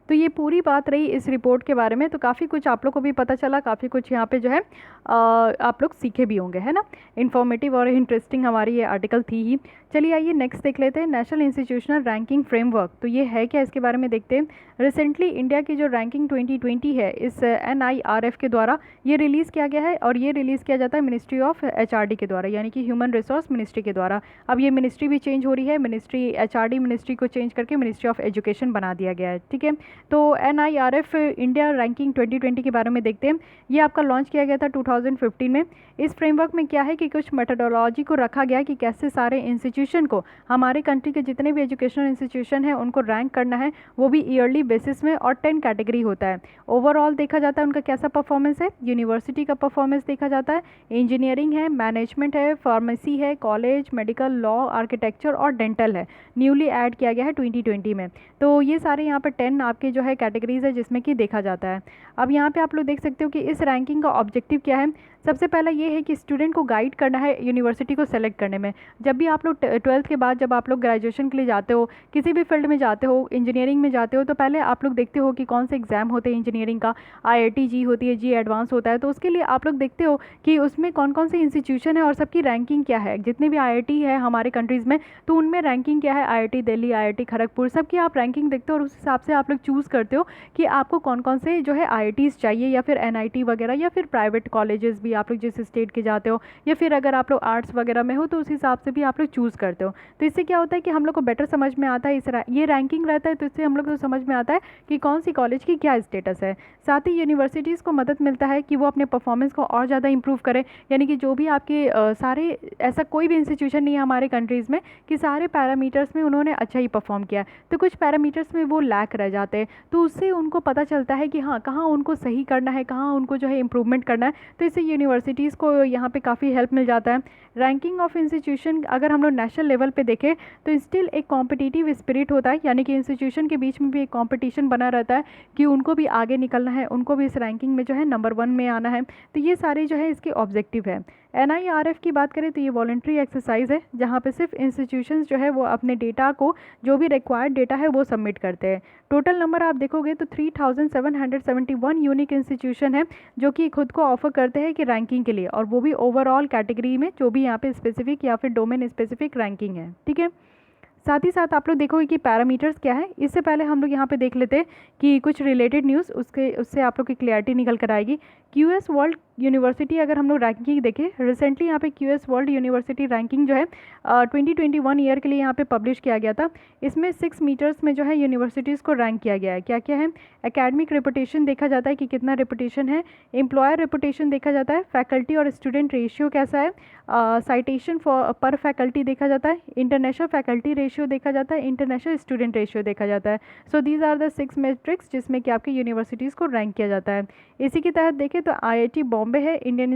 तो ये पूरी बात रही इस रिपोर्ट के बारे में, तो काफ़ी कुछ आप लोग को भी पता चला, काफ़ी कुछ यहाँ पे जो है आप लोग सीखे भी होंगे, है ना। इन्फॉर्मेटिव और इंटरेस्टिंग हमारी ये आर्टिकल थी ही। चलिए आइए नेक्स्ट देख लेते हैं, नेशनल इंस्टीट्यूशनल रैंकिंग फ्रेमवर्क। तो ये है क्या, इसके बारे में देखते हैं। रिसेंटली इंडिया की जो रैंकिंग 2020 है इस NIRF के द्वारा ये रिलीज़ किया गया है, और ये रिलीज़ किया जाता है मिनिस्ट्री ऑफ HRD के द्वारा, यानी कि ह्यूमन रिसोर्स मिनिस्ट्री के द्वारा। अब ये मिनिस्ट्री भी चेंज हो रही है, मिनिस्ट्री HRD मिनिस्ट्री को चेंज करके मिनिस्ट्री ऑफ एजुकेशन बना दिया गया है। ठीक है, तो NIRF इंडिया रैंकिंग 2020 के बारे में देखते हैं। ये आपका लॉन्च किया गया था 2015 में। इस फ्रेमवर्क में क्या है कि कुछ मेथोडोलॉजी को रखा गया कि कैसे सारे इंस्टीट्यूशन को, हमारे कंट्री के जितने भी एजुकेशनल इंस्टीट्यूशन हैं उनको रैंक करना है, वो भी ईयरली बेसिस में, और 10 कैटेगरी होता है। ओवरऑल देखा जाता है उनका कैसा परफॉर्मेंस है, यूनिवर्सिटी का परफॉर्मेंस देखा जाता है, इंजीनियरिंग है, मैनेजमेंट है, फार्मेसी है, कॉलेज, मेडिकल, लॉ, आर्किटेक्चर और डेंटल है, न्यूली ऐड किया गया है 2020 में। तो ये सारे यहाँ पर 10 आपके जो है कैटेगरीज है जिसमें कि देखा जाता है। अब यहाँ पे आप लोग देख सकते हो कि इस रैंकिंग का ऑब्जेक्टिव क्या है। सबसे पहला ये है कि स्टूडेंट को गाइड करना है यूनिवर्सिटी को सेलेक्ट करने में। जब भी आप लोग 12th के बाद जब आप लोग ग्रेजुएशन के लिए जाते हो, किसी भी फील्ड में जाते हो, इंजीनियरिंग में जाते हो, तो पहले आप लोग देखते हो कि कौन से एग्ज़ाम होते हैं इंजीनियरिंग का। IIT जी होती है, जी एडवांस होता है, तो उसके लिए आप लोग देखते हो कि उसमें कौन कौन से इंस्टीट्यूशन है और सबकी रैंकिंग क्या है। जितने भी IIT है हमारे कंट्रीज़ में, तो उनमें रैंकिंग क्या है, IIT दिल्ली, IIT खड़गपुर, सबकी आप रैंकिंग देखते हो और उस हिसाब से आप लोग चूज़ करते हो कि आपको कौन कौन से जो है IITs चाहिए, या फिर NIT वगैरह, या फिर प्राइवेट कॉलेजेस भी आप लोग जिस स्टेट के जाते हो, या फिर अगर आप लोग आर्ट्स वगैरह में हो तो उस हिसाब से भी आप लोग चूज़ करते हो। तो इससे क्या होता है कि हम लोग को बेटर समझ में आता है, ये रैंकिंग रहता है, तो इससे हम लोग को समझ में आता है कि कौन सी कॉलेज की क्या स्टेटस है। साथ ही यूनिवर्सिटीज़ को मदद मिलता है कि वो अपने परफॉर्मेंस को और ज़्यादा इंप्रूव करें, यानी कि जो भी आपके सारे, ऐसा कोई भी इंस्टीट्यूशन नहीं है हमारे कंट्रीज़ में कि सारे पैरामीटर्स में उन्होंने अच्छा ही परफॉर्म किया, तो कुछ पैरामीटर्स में वो लैक रह जाते हैं। तो उससे उनको पता चलता है कि हाँ, कहाँ उनको सही करना है, कहाँ उनको जो है इम्प्रूवमेंट करना है। तो इससे यूनिवर्सिटीज़ को यहाँ पे काफ़ी हेल्प मिल जाता है। रैंकिंग ऑफ इंस्टीट्यूशन अगर हम लोग नेशनल लेवल पे देखें तो स्टिल एक कॉम्पिटिटिव स्पिरिट होता है, यानी कि इंस्टीट्यूशन के बीच में भी एक कॉम्पिटिशन बना रहता है कि उनको भी आगे निकलना है, उनको भी इस रैंकिंग में जो है नंबर 1 में आना है। तो ये सारे जो है इसके ऑब्जेक्टिव है। NIRF की बात करें तो ये वॉलंटरी एक्सरसाइज है, जहाँ पे सिर्फ इंस्टीट्यूशंस जो है वो अपने डेटा को, जो भी रिक्वायर्ड डेटा है वो सबमिट करते हैं। टोटल नंबर आप देखोगे तो 3771 यूनिक इंस्टीट्यूशन है जो कि खुद को ऑफर करते हैं कि रैंकिंग के लिए, और वो भी ओवरऑल कैटेगरी में, जो भी यहाँ पे स्पेसिफिक या फिर डोमेन स्पेसिफिक रैंकिंग है। ठीक है, साथ ही साथ आप लोग देखोगे कि पैरामीटर्स क्या है। इससे पहले हम लोग यहाँ पे देख लेते हैं कि कुछ रिलेटेड न्यूज़, उससे आप लोग की क्लैरिटी निकल कर आएगी। QS वर्ल्ड यूनिवर्सिटी अगर हम लोग रैंकिंग देखें, रिसेंटली यहाँ पे QS वर्ल्ड यूनिवर्सिटी रैंकिंग जो है 2021 ईयर के लिए यहाँ पे पब्लिश किया गया था। इसमें 6 मीटर्स में जो है यूनिवर्सिटीज़ को रैंक किया गया है। क्या क्या है? एकेडमिक रेपुटेशन देखा जाता है कि कितना रेपुटेशन है, एम्प्लॉयर रेपुटेशन देखा जाता है, फैकल्टी और स्टूडेंट रेशियो कैसा है, साइटेशन फॉर पर फैकल्टी देखा जाता है, इंटरनेशनल फैकल्टी रेशियो देखा जाता है, इंटरनेशनल स्टूडेंट रेशियो देखा जाता है। So these are the 6 matrix जिसमें कि आपकी यूनिवर्सिटीज़ को रैंक किया जाता है। इसी के तहत देखें तो IIT बॉम्बे है, Indian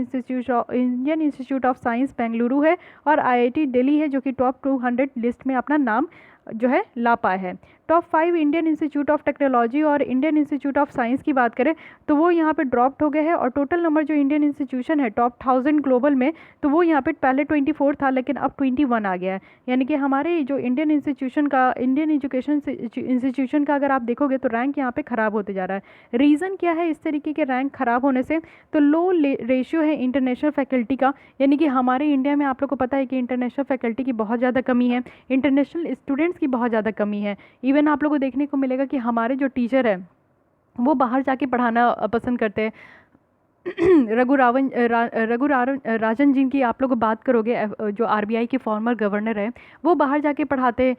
institute of science Bengaluru है, और IIT दिल्ली है जो कि टॉप 200 लिस्ट में अपना नाम जो है ला पाए है। Top 5 Indian institute of technology और इंडियन इंस्टीट्यूट ऑफ साइंस की बात करें तो वो यहाँ पे ड्रॉप्ड हो गए हैं, और टोटल नंबर जो इंडियन इंस्टीट्यूशन है टॉप 1000 ग्लोबल में, तो वो यहाँ पे पहले 24 था लेकिन अब 21 आ गया है। यानी कि हमारे जो इंडियन इंस्टीट्यूशन का, इंडियन एजुकेशन इंस्टीट्यूशन का अगर आप देखोगे तो रैंक यहाँ पे ख़राब होते जा रहा है। रीज़न क्या है इस तरीके के रैंक ख़राब होने से? तो लो रेशियो है इंटरनेशनल फैकल्टी का, यानी कि हमारे इंडिया में आप लोग को पता है कि इंटरनेशनल फैकल्टी की बहुत ज़्यादा कमी है, इंटरनेशनल स्टूडेंट्स की बहुत ज़्यादा कमी है। इवन आप लोगों को देखने को मिलेगा कि हमारे जो टीचर है वो बाहर जाके पढ़ाना पसंद करते हैं। राजन जी की आप लोग बात करोगे, जो RBI के फॉर्मर गवर्नर है, वो बाहर जाके पढ़ाते।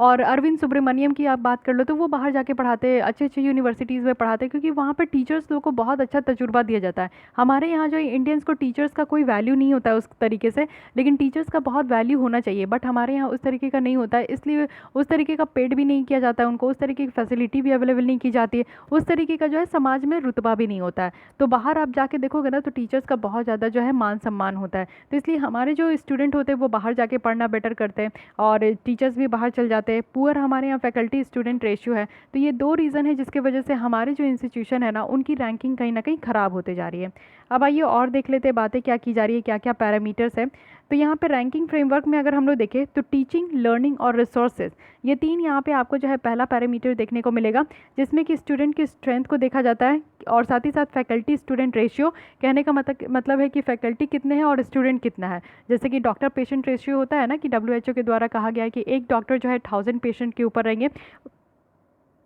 और अरविंद सुब्रमण्यम की आप बात कर लो तो वो बाहर जाके पढ़ाते, अच्छे अच्छे यूनिवर्सिटीज़ में पढ़ाते, क्योंकि वहाँ पर टीचर्स लोग को बहुत अच्छा तजुर्बा दिया जाता है। हमारे यहाँ जो इंडियंस को टीचर्स का कोई वैल्यू नहीं होता है उस तरीके से, लेकिन टीचर्स का बहुत वैल्यू होना चाहिए, बट हमारे यहाँ उस तरीके का नहीं होता है, इसलिए उस तरीके का पेड भी नहीं किया जाता है उनको, उस तरीके की फैसिलिटी भी अवेलेबल नहीं की जाती है, उस तरीके का जो है समाज में रुतबा भी नहीं होता है। तो बाहर आप जाके देखोगे ना तो टीचर्स का बहुत ज़्यादा जो है मान सम्मान होता है। तो इसलिए हमारे जो स्टूडेंट होते हैं वो बाहर जाके पढ़ना बेटर करते हैं, और टीचर्स भी बाहर चल जाते हैं। पुअर हमारे यहाँ फैकल्टी स्टूडेंट रेशियो है। तो ये 2 रीज़न है जिसके वजह से हमारे जो इंस्टीट्यूशन है ना उनकी रैंकिंग कहीं ना कहीं ख़राब होते जा रही है। अब आइए और देख लेते हैं बातें क्या की जा रही है, क्या क्या पैरामीटर्स है। तो यहाँ पे रैंकिंग फ्रेमवर्क में अगर हम लोग देखें तो टीचिंग, लर्निंग और रिसोर्सेज, ये 3 यहाँ पे आपको जो है पहला पैरामीटर देखने को मिलेगा, जिसमें कि स्टूडेंट की स्ट्रेंथ को देखा जाता है, और साथ ही साथ फैकल्टी स्टूडेंट रेशियो, कहने का मतलब है कि फैकल्टी कितने हैं और स्टूडेंट कितना है। जैसे कि डॉक्टर पेशेंट रेशियो होता है ना, कि WHO के द्वारा कहा गया है कि एक डॉक्टर जो है 1000 पेशेंट के ऊपर रहेंगे,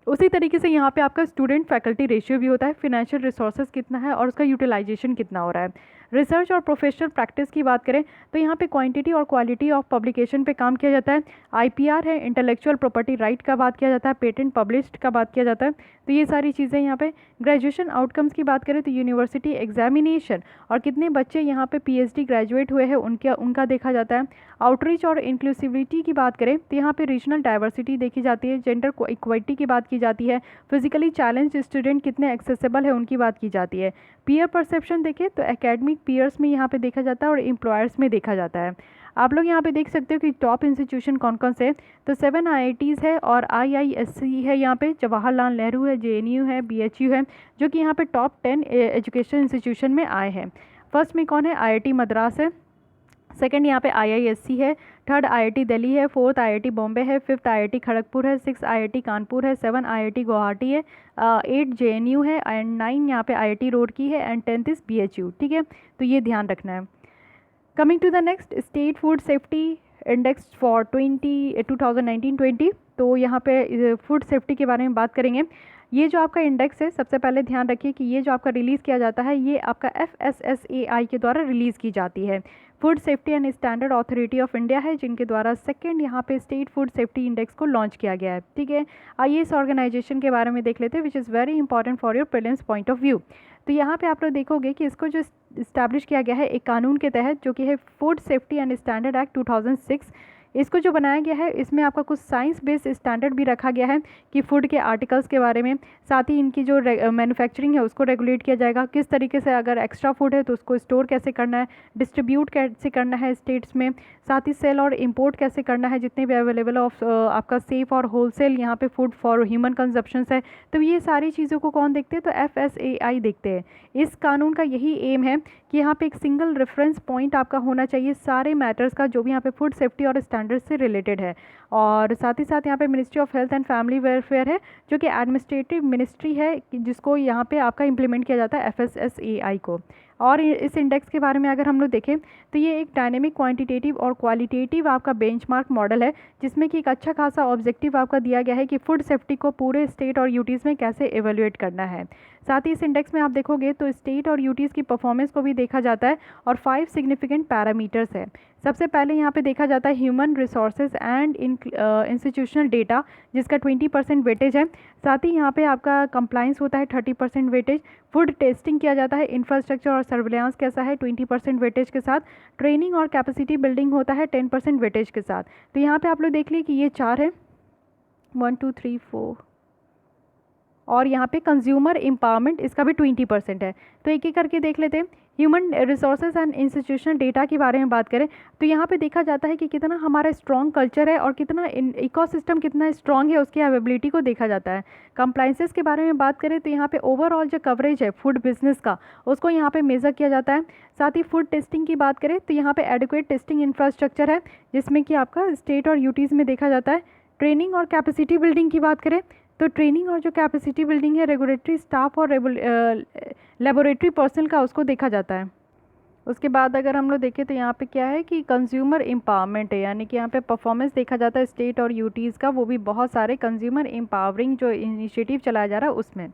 उसी तरीके से यहाँ पे आपका स्टूडेंट फैकल्टी रेशियो भी होता है। फिनेंशियल रिसोर्सेज कितना है और उसका यूटिलाइजेशन कितना हो रहा है। रिसर्च और प्रोफेशनल प्रैक्टिस की बात करें तो यहाँ पे क्वांटिटी और क्वालिटी ऑफ पब्लिकेशन पे काम किया जाता है। IPR है, इंटेलेक्चुअल प्रॉपर्टी राइट का बात किया जाता है, पेटेंट पब्लिश्ड का बात किया जाता है। तो ये सारी चीज़ें यहाँ पे। ग्रेजुएशन आउटकम्स की बात करें तो यूनिवर्सिटी एग्जामिनेशन और कितने बच्चे यहाँ पे PhD ग्रेजुएट हुए हैं उनका देखा जाता है। आउटरीच और इंक्लूसिविटी की बात करें तो यहाँ पे रीजनल डाइवर्सिटी देखी जाती है, जेंडर इक्वालिटी की बात की जाती है, फिजिकली चैलेंज स्टूडेंट कितने एक्सेसिबल है उनकी बात की जाती है। पीयर परसेप्शन देखें तो एकेडमिक पीयर्स में यहाँ पे देखा जाता है और एम्प्लॉयर्स में देखा जाता है। आप लोग यहाँ पे देख सकते हो कि टॉप इंस्टीट्यूशन कौन कौन से, तो 7 IITs है और IISc है, यहाँ पे जवाहरलाल नेहरू है, JNU है, BHU है, जो कि यहाँ पे टॉप 10 एजुकेशन इंस्टीट्यूशन में आए हैं। फर्स्ट में कौन है, IIT मद्रास है, सेकंड यहाँ पे IISc है, थर्ड IIT दिल्ली है, फोर्थ IIT बॉम्बे है, फिफ्थ IIT खड़गपुर है, सिक्स IIT कानपुर है, सेवन IIT गुवाहाटी है, 8 JNU है एंड 9 यहाँ पे IIT रुड़की है एंड 10th इज BHU। ठीक है, तो ये ध्यान रखना है। Coming to the next, state food safety index for 2019-20। तो यहाँ पे फूड सेफ्टी के बारे में बात करेंगे। ये जो आपका इंडेक्स है, सबसे पहले ध्यान रखिए कि ये जो आपका रिलीज़ किया जाता है ये आपका FSSAI के द्वारा रिलीज़ की जाती है। Food safety and standard authority of India है जिनके द्वारा सेकंड यहाँ पे स्टेट फूड सेफ्टी इंडेक्स को लॉन्च किया गया है। ठीक है, आइए इस ऑर्गेनाइजेशन के बारे में देख लेते हैं which is very important for your prelims point of view. तो यहाँ पे आप लोग देखोगे कि इसको जो इस्टेब्लिश किया गया है एक कानून के तहत जो कि है food safety and standard act 2006। इसको जो बनाया गया है इसमें आपका कुछ साइंस बेस्ड स्टैंडर्ड भी रखा गया है कि फूड के आर्टिकल्स के बारे में, साथ ही इनकी जो मैन्युफैक्चरिंग है उसको रेगुलेट किया जाएगा, किस तरीके से अगर एक्स्ट्रा फूड है तो उसको स्टोर कैसे करना है, डिस्ट्रीब्यूट कैसे करना है स्टेट्स में, साथ ही सेल और इम्पोर्ट कैसे करना है जितने भी अवेलेबल ऑफ आपका सेफ और होलसेल यहाँ पे फूड फॉर ह्यूमन कंजप्शंस है। तो ये सारी चीज़ों को कौन देखते हैं, तो FSAI देखते हैं। इस कानून का यही एम है कि यहाँ पे एक सिंगल रेफरेंस पॉइंट आपका होना चाहिए सारे मैटर्स का जो भी यहाँ पे फूड सेफ्टी और स्टैंडर्ड से रिलेटेड है। और साथ ही साथ यहाँ पे ministry of health and family welfare है जो कि एडमिनिस्ट्रेटिव मिनिस्ट्री है जिसको यहाँ पे आपका इम्प्लीमेंट किया जाता है FSSAI को। और इस इंडेक्स के बारे में अगर हम लोग देखें तो ये एक डायनेमिक क्वांटिटेटिव और क्वालिटेटिव आपका बेंचमार्क मॉडल है जिसमें कि एक अच्छा खासा ऑब्जेक्टिव आपका दिया गया है कि फूड सेफ्टी को पूरे स्टेट और यूटीज़ में कैसे एवेल्युएट करना है। साथ ही इस इंडेक्स में आप देखोगे तो स्टेट और यूटीज़ की परफॉर्मेंस को भी देखा जाता है और 5 सिग्निफिकेंट पैरामीटर्स है। सबसे पहले यहाँ पे देखा जाता है human resources and institutional data जिसका 20% वेटेज है। साथ ही यहाँ पे आपका कंप्लाइंस होता है 30% वेटेज। फूड टेस्टिंग किया जाता है, इंफ्रास्ट्रक्चर और सर्विलांस कैसा है 20% वेटेज के साथ। ट्रेनिंग और कैपेसिटी बिल्डिंग होता है 10% वेटेज के साथ। तो यहाँ पे आप लोग देख लीजिए कि ये 4 है, 1 2 3 4 और यहाँ पे कंज्यूमर एम्पावरमेंट इसका भी 20% है। तो एक एक करके देख लेते हैं। Human resources and institutional data के बारे में बात करें तो यहाँ पे देखा जाता है कि कितना हमारा स्ट्रॉन्ग कल्चर है और कितना इकोसिस्टम कितना स्ट्रॉन्ग है, उसकी अवेबिलिटी को देखा जाता है। कंप्लाइंसेस के बारे में बात करें तो यहाँ पे ओवरऑल जो कवरेज है फूड बिजनेस का उसको यहाँ पे मेज़र किया जाता है। साथ ही फूड टेस्टिंग की बात करें तो यहाँ पे एडिक्वेट टेस्टिंग इंफ्रास्ट्रक्चर है जिसमें कि आपका स्टेट और यूटीज़ में देखा जाता है। ट्रेनिंग और कैपेसिटी बिल्डिंग की बात करें तो ट्रेनिंग और जो कैपेसिटी बिल्डिंग है रेगुलेटरी स्टाफ और लेबोरेटरी पर्सनल का उसको देखा जाता है। उसके बाद अगर हम लोग देखें तो यहाँ पे क्या है कि कंज्यूमर एम्पावरमेंट है, यानी कि यहाँ पे परफॉर्मेंस देखा जाता है स्टेट और यूटीज़ का, वो भी बहुत सारे कंज्यूमर एम्पावरिंग जो इनिशिएटिव चलाया जा रहा है उसमें।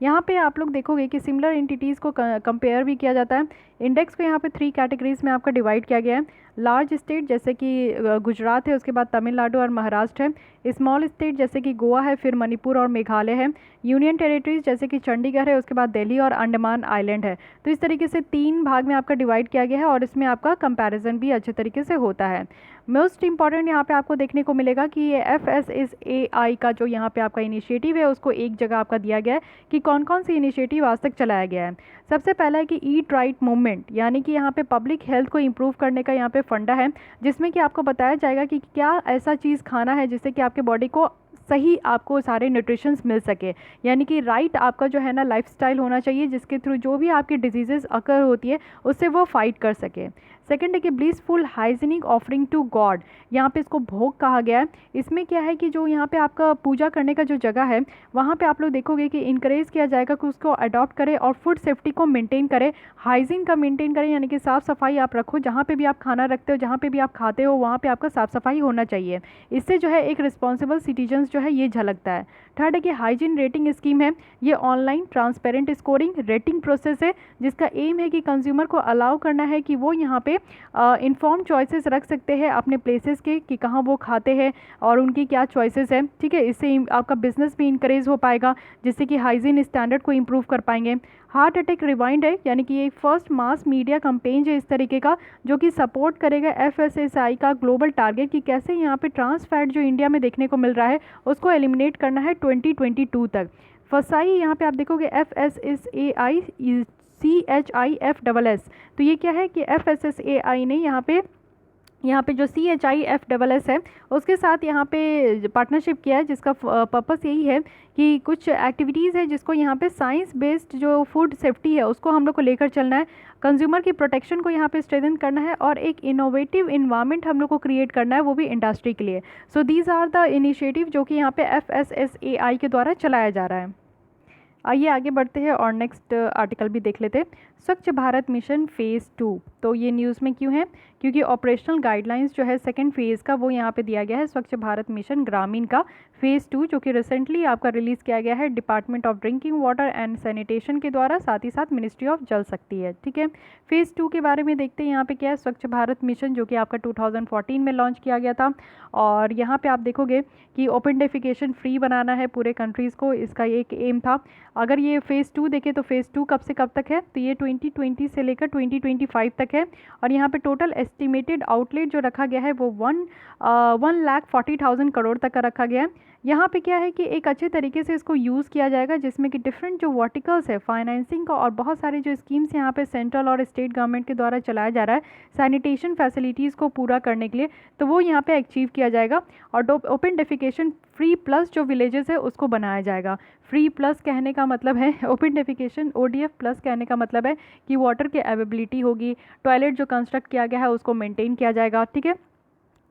यहाँ पे आप लोग देखोगे कि सिमिलर एंटिटीज़ को कंपेयर भी किया जाता है। इंडेक्स को यहाँ पे 3 कैटेगरीज में आपका डिवाइड किया गया है। लार्ज स्टेट जैसे कि गुजरात है, उसके बाद तमिलनाडु और महाराष्ट्र है। स्मॉल स्टेट जैसे कि गोवा है, फिर मणिपुर और मेघालय है। यूनियन टेरिटरीज जैसे कि चंडीगढ़ है, उसके बाद दिल्ली और अंडमान आइलैंड है। तो इस तरीके से 3 भाग में आपका डिवाइड किया गया है और इसमें आपका कंपैरिजन भी अच्छे तरीके से होता है। मोस्ट इंपॉर्टेंट यहाँ पे आपको देखने को मिलेगा कि ये FSSAI का जो यहाँ पे आपका इनिशिएटिव है उसको एक जगह आपका दिया गया है कि कौन कौन सी इनिशिएटिव आज तक चलाया गया है। सबसे पहला है कि ईट राइट मूवमेंट, यानी कि यहाँ पे पब्लिक हेल्थ को इम्प्रूव करने का यहाँ पे फंडा है जिसमें कि आपको बताया जाएगा कि क्या ऐसा चीज़ खाना है जिससे कि आपके बॉडी को सही आपको सारे न्यूट्रिशंस मिल सके, यानी कि राइट आपका जो है ना लाइफस्टाइल होना चाहिए जिसके थ्रू जो भी आपकी डिजीजेस अकर होती है उससे वो फाइट कर सके। सेकंड है कि blissful hygienic offering to God, यहाँ पे इसको भोग कहा गया है। इसमें क्या है कि जो यहाँ पे आपका पूजा करने का जो जगह है वहाँ पे आप लोग देखोगे कि इनकरेज किया जाएगा कि उसको अडॉप्ट करे और फूड सेफ्टी को मेंटेन करे, हाइजीन का मेंटेन करें, यानी कि साफ़ सफाई आप रखो, जहाँ पे भी आप खाना रखते हो, जहाँ पे भी आप खाते हो वहाँ पे आपका साफ़ सफाई होना चाहिए। इससे जो है एक रिस्पॉन्सिबल सिटीजन्स जो है ये झलकता है। थर्ड है कि हाइजीन रेटिंग स्कीम है, ये online transparent scoring rating process है जिसका एम है कि कंज्यूमर को अलाउ करना है कि वो यहाँ पे इन्फॉर्म चॉइसेस रख सकते हैं अपने प्लेसेस के कि कहाँ वो खाते हैं और उनकी क्या चॉइसेस हैं। ठीक है, इससे आपका बिजनेस भी इंकरेज हो पाएगा जिससे कि हाइजीन स्टैंडर्ड को इम्प्रूव कर पाएंगे। हार्ट अटैक रिवाइंड है, यानी कि ये फर्स्ट मास मीडिया कैंपेन है इस तरीके का जो कि सपोर्ट करेगा FSSAI का ग्लोबल टारगेट कि कैसे यहाँ पे ट्रांस फैट जो इंडिया में देखने को मिल रहा है उसको एलिमिनेट करना है 2022 तक। फसाई यहाँ पे आप देखोगे FSSAI CHIFSS, तो ये क्या है कि FSSAI ने यहाँ पे यहाँ पे जो CHIFSS है उसके साथ यहाँ पे पार्टनरशिप किया है, जिसका पर्पस यही है कि कुछ एक्टिविटीज़ है जिसको यहाँ पे साइंस बेस्ड जो फूड सेफ्टी है उसको हम लोग को लेकर चलना है, कंज्यूमर की प्रोटेक्शन को यहाँ पे स्ट्रेंथन करना है और एक इनोवेटिव इन्वायरमेंट हम लोग को क्रिएट करना है, वो भी इंडस्ट्री के लिए। So these are the initiative जो कि यहाँ पे FSSAI के द्वारा चलाया जा रहा है। आइए आगे बढ़ते हैं और नेक्स्ट आर्टिकल भी देख लेते हैं। स्वच्छ भारत मिशन फ़ेज़ 2, तो ये न्यूज़ में क्यों है, क्योंकि ऑपरेशनल गाइडलाइंस जो है सेकंड फेज़ का वो यहाँ पे दिया गया है, स्वच्छ भारत मिशन ग्रामीण का फ़ेज़ 2, जो कि रिसेंटली आपका रिलीज़ किया गया है department of drinking water and sanitation के द्वारा, साथ ही साथ मिनिस्ट्री ऑफ जल शक्ति है। ठीक है, फ़ेज़ 2 के बारे में देखते हैं यहाँ पे क्या है। स्वच्छ भारत मिशन जो कि आपका 2014 में लॉन्च किया गया था, और यहाँ पे आप देखोगे कि ओपन डेफिकेशन फ्री बनाना है पूरे कंट्रीज़ को, इसका एक एम था। अगर ये फ़ेज़ 2 देखें तो फ़ेज़ 2 कब से कब तक है, तो ये 2020 से लेकर 2025 तक है। और यहाँ पे टोटल एस्टिमेटेड आउटलेट जो रखा गया है वो 1,40,000 करोड़ तक का रखा गया है। यहाँ पे क्या है कि एक अच्छे तरीके से इसको यूज़ किया जाएगा, जिसमें कि डिफरेंट जो वर्टिकल्स है फाइनेंसिंग का और बहुत सारे जो स्कीम्स यहाँ पे सेंट्रल और स्टेट गवर्नमेंट के द्वारा चलाया जा रहा है सैनिटेशन फैसिलिटीज़ को पूरा करने के लिए, तो वो यहाँ पे अचीव किया जाएगा। और ओपन डेफिकेशन फ्री प्लस जो विलेजेस है उसको बनाया जाएगा। फ्री प्लस कहने का मतलब है, ओपन डेफिकेशन ODF प्लस कहने का मतलब है कि वाटर की अवेबिलिटी होगी, टॉयलेट जो कंस्ट्रक्ट किया गया है उसको मेंटेन किया जाएगा। ठीक है,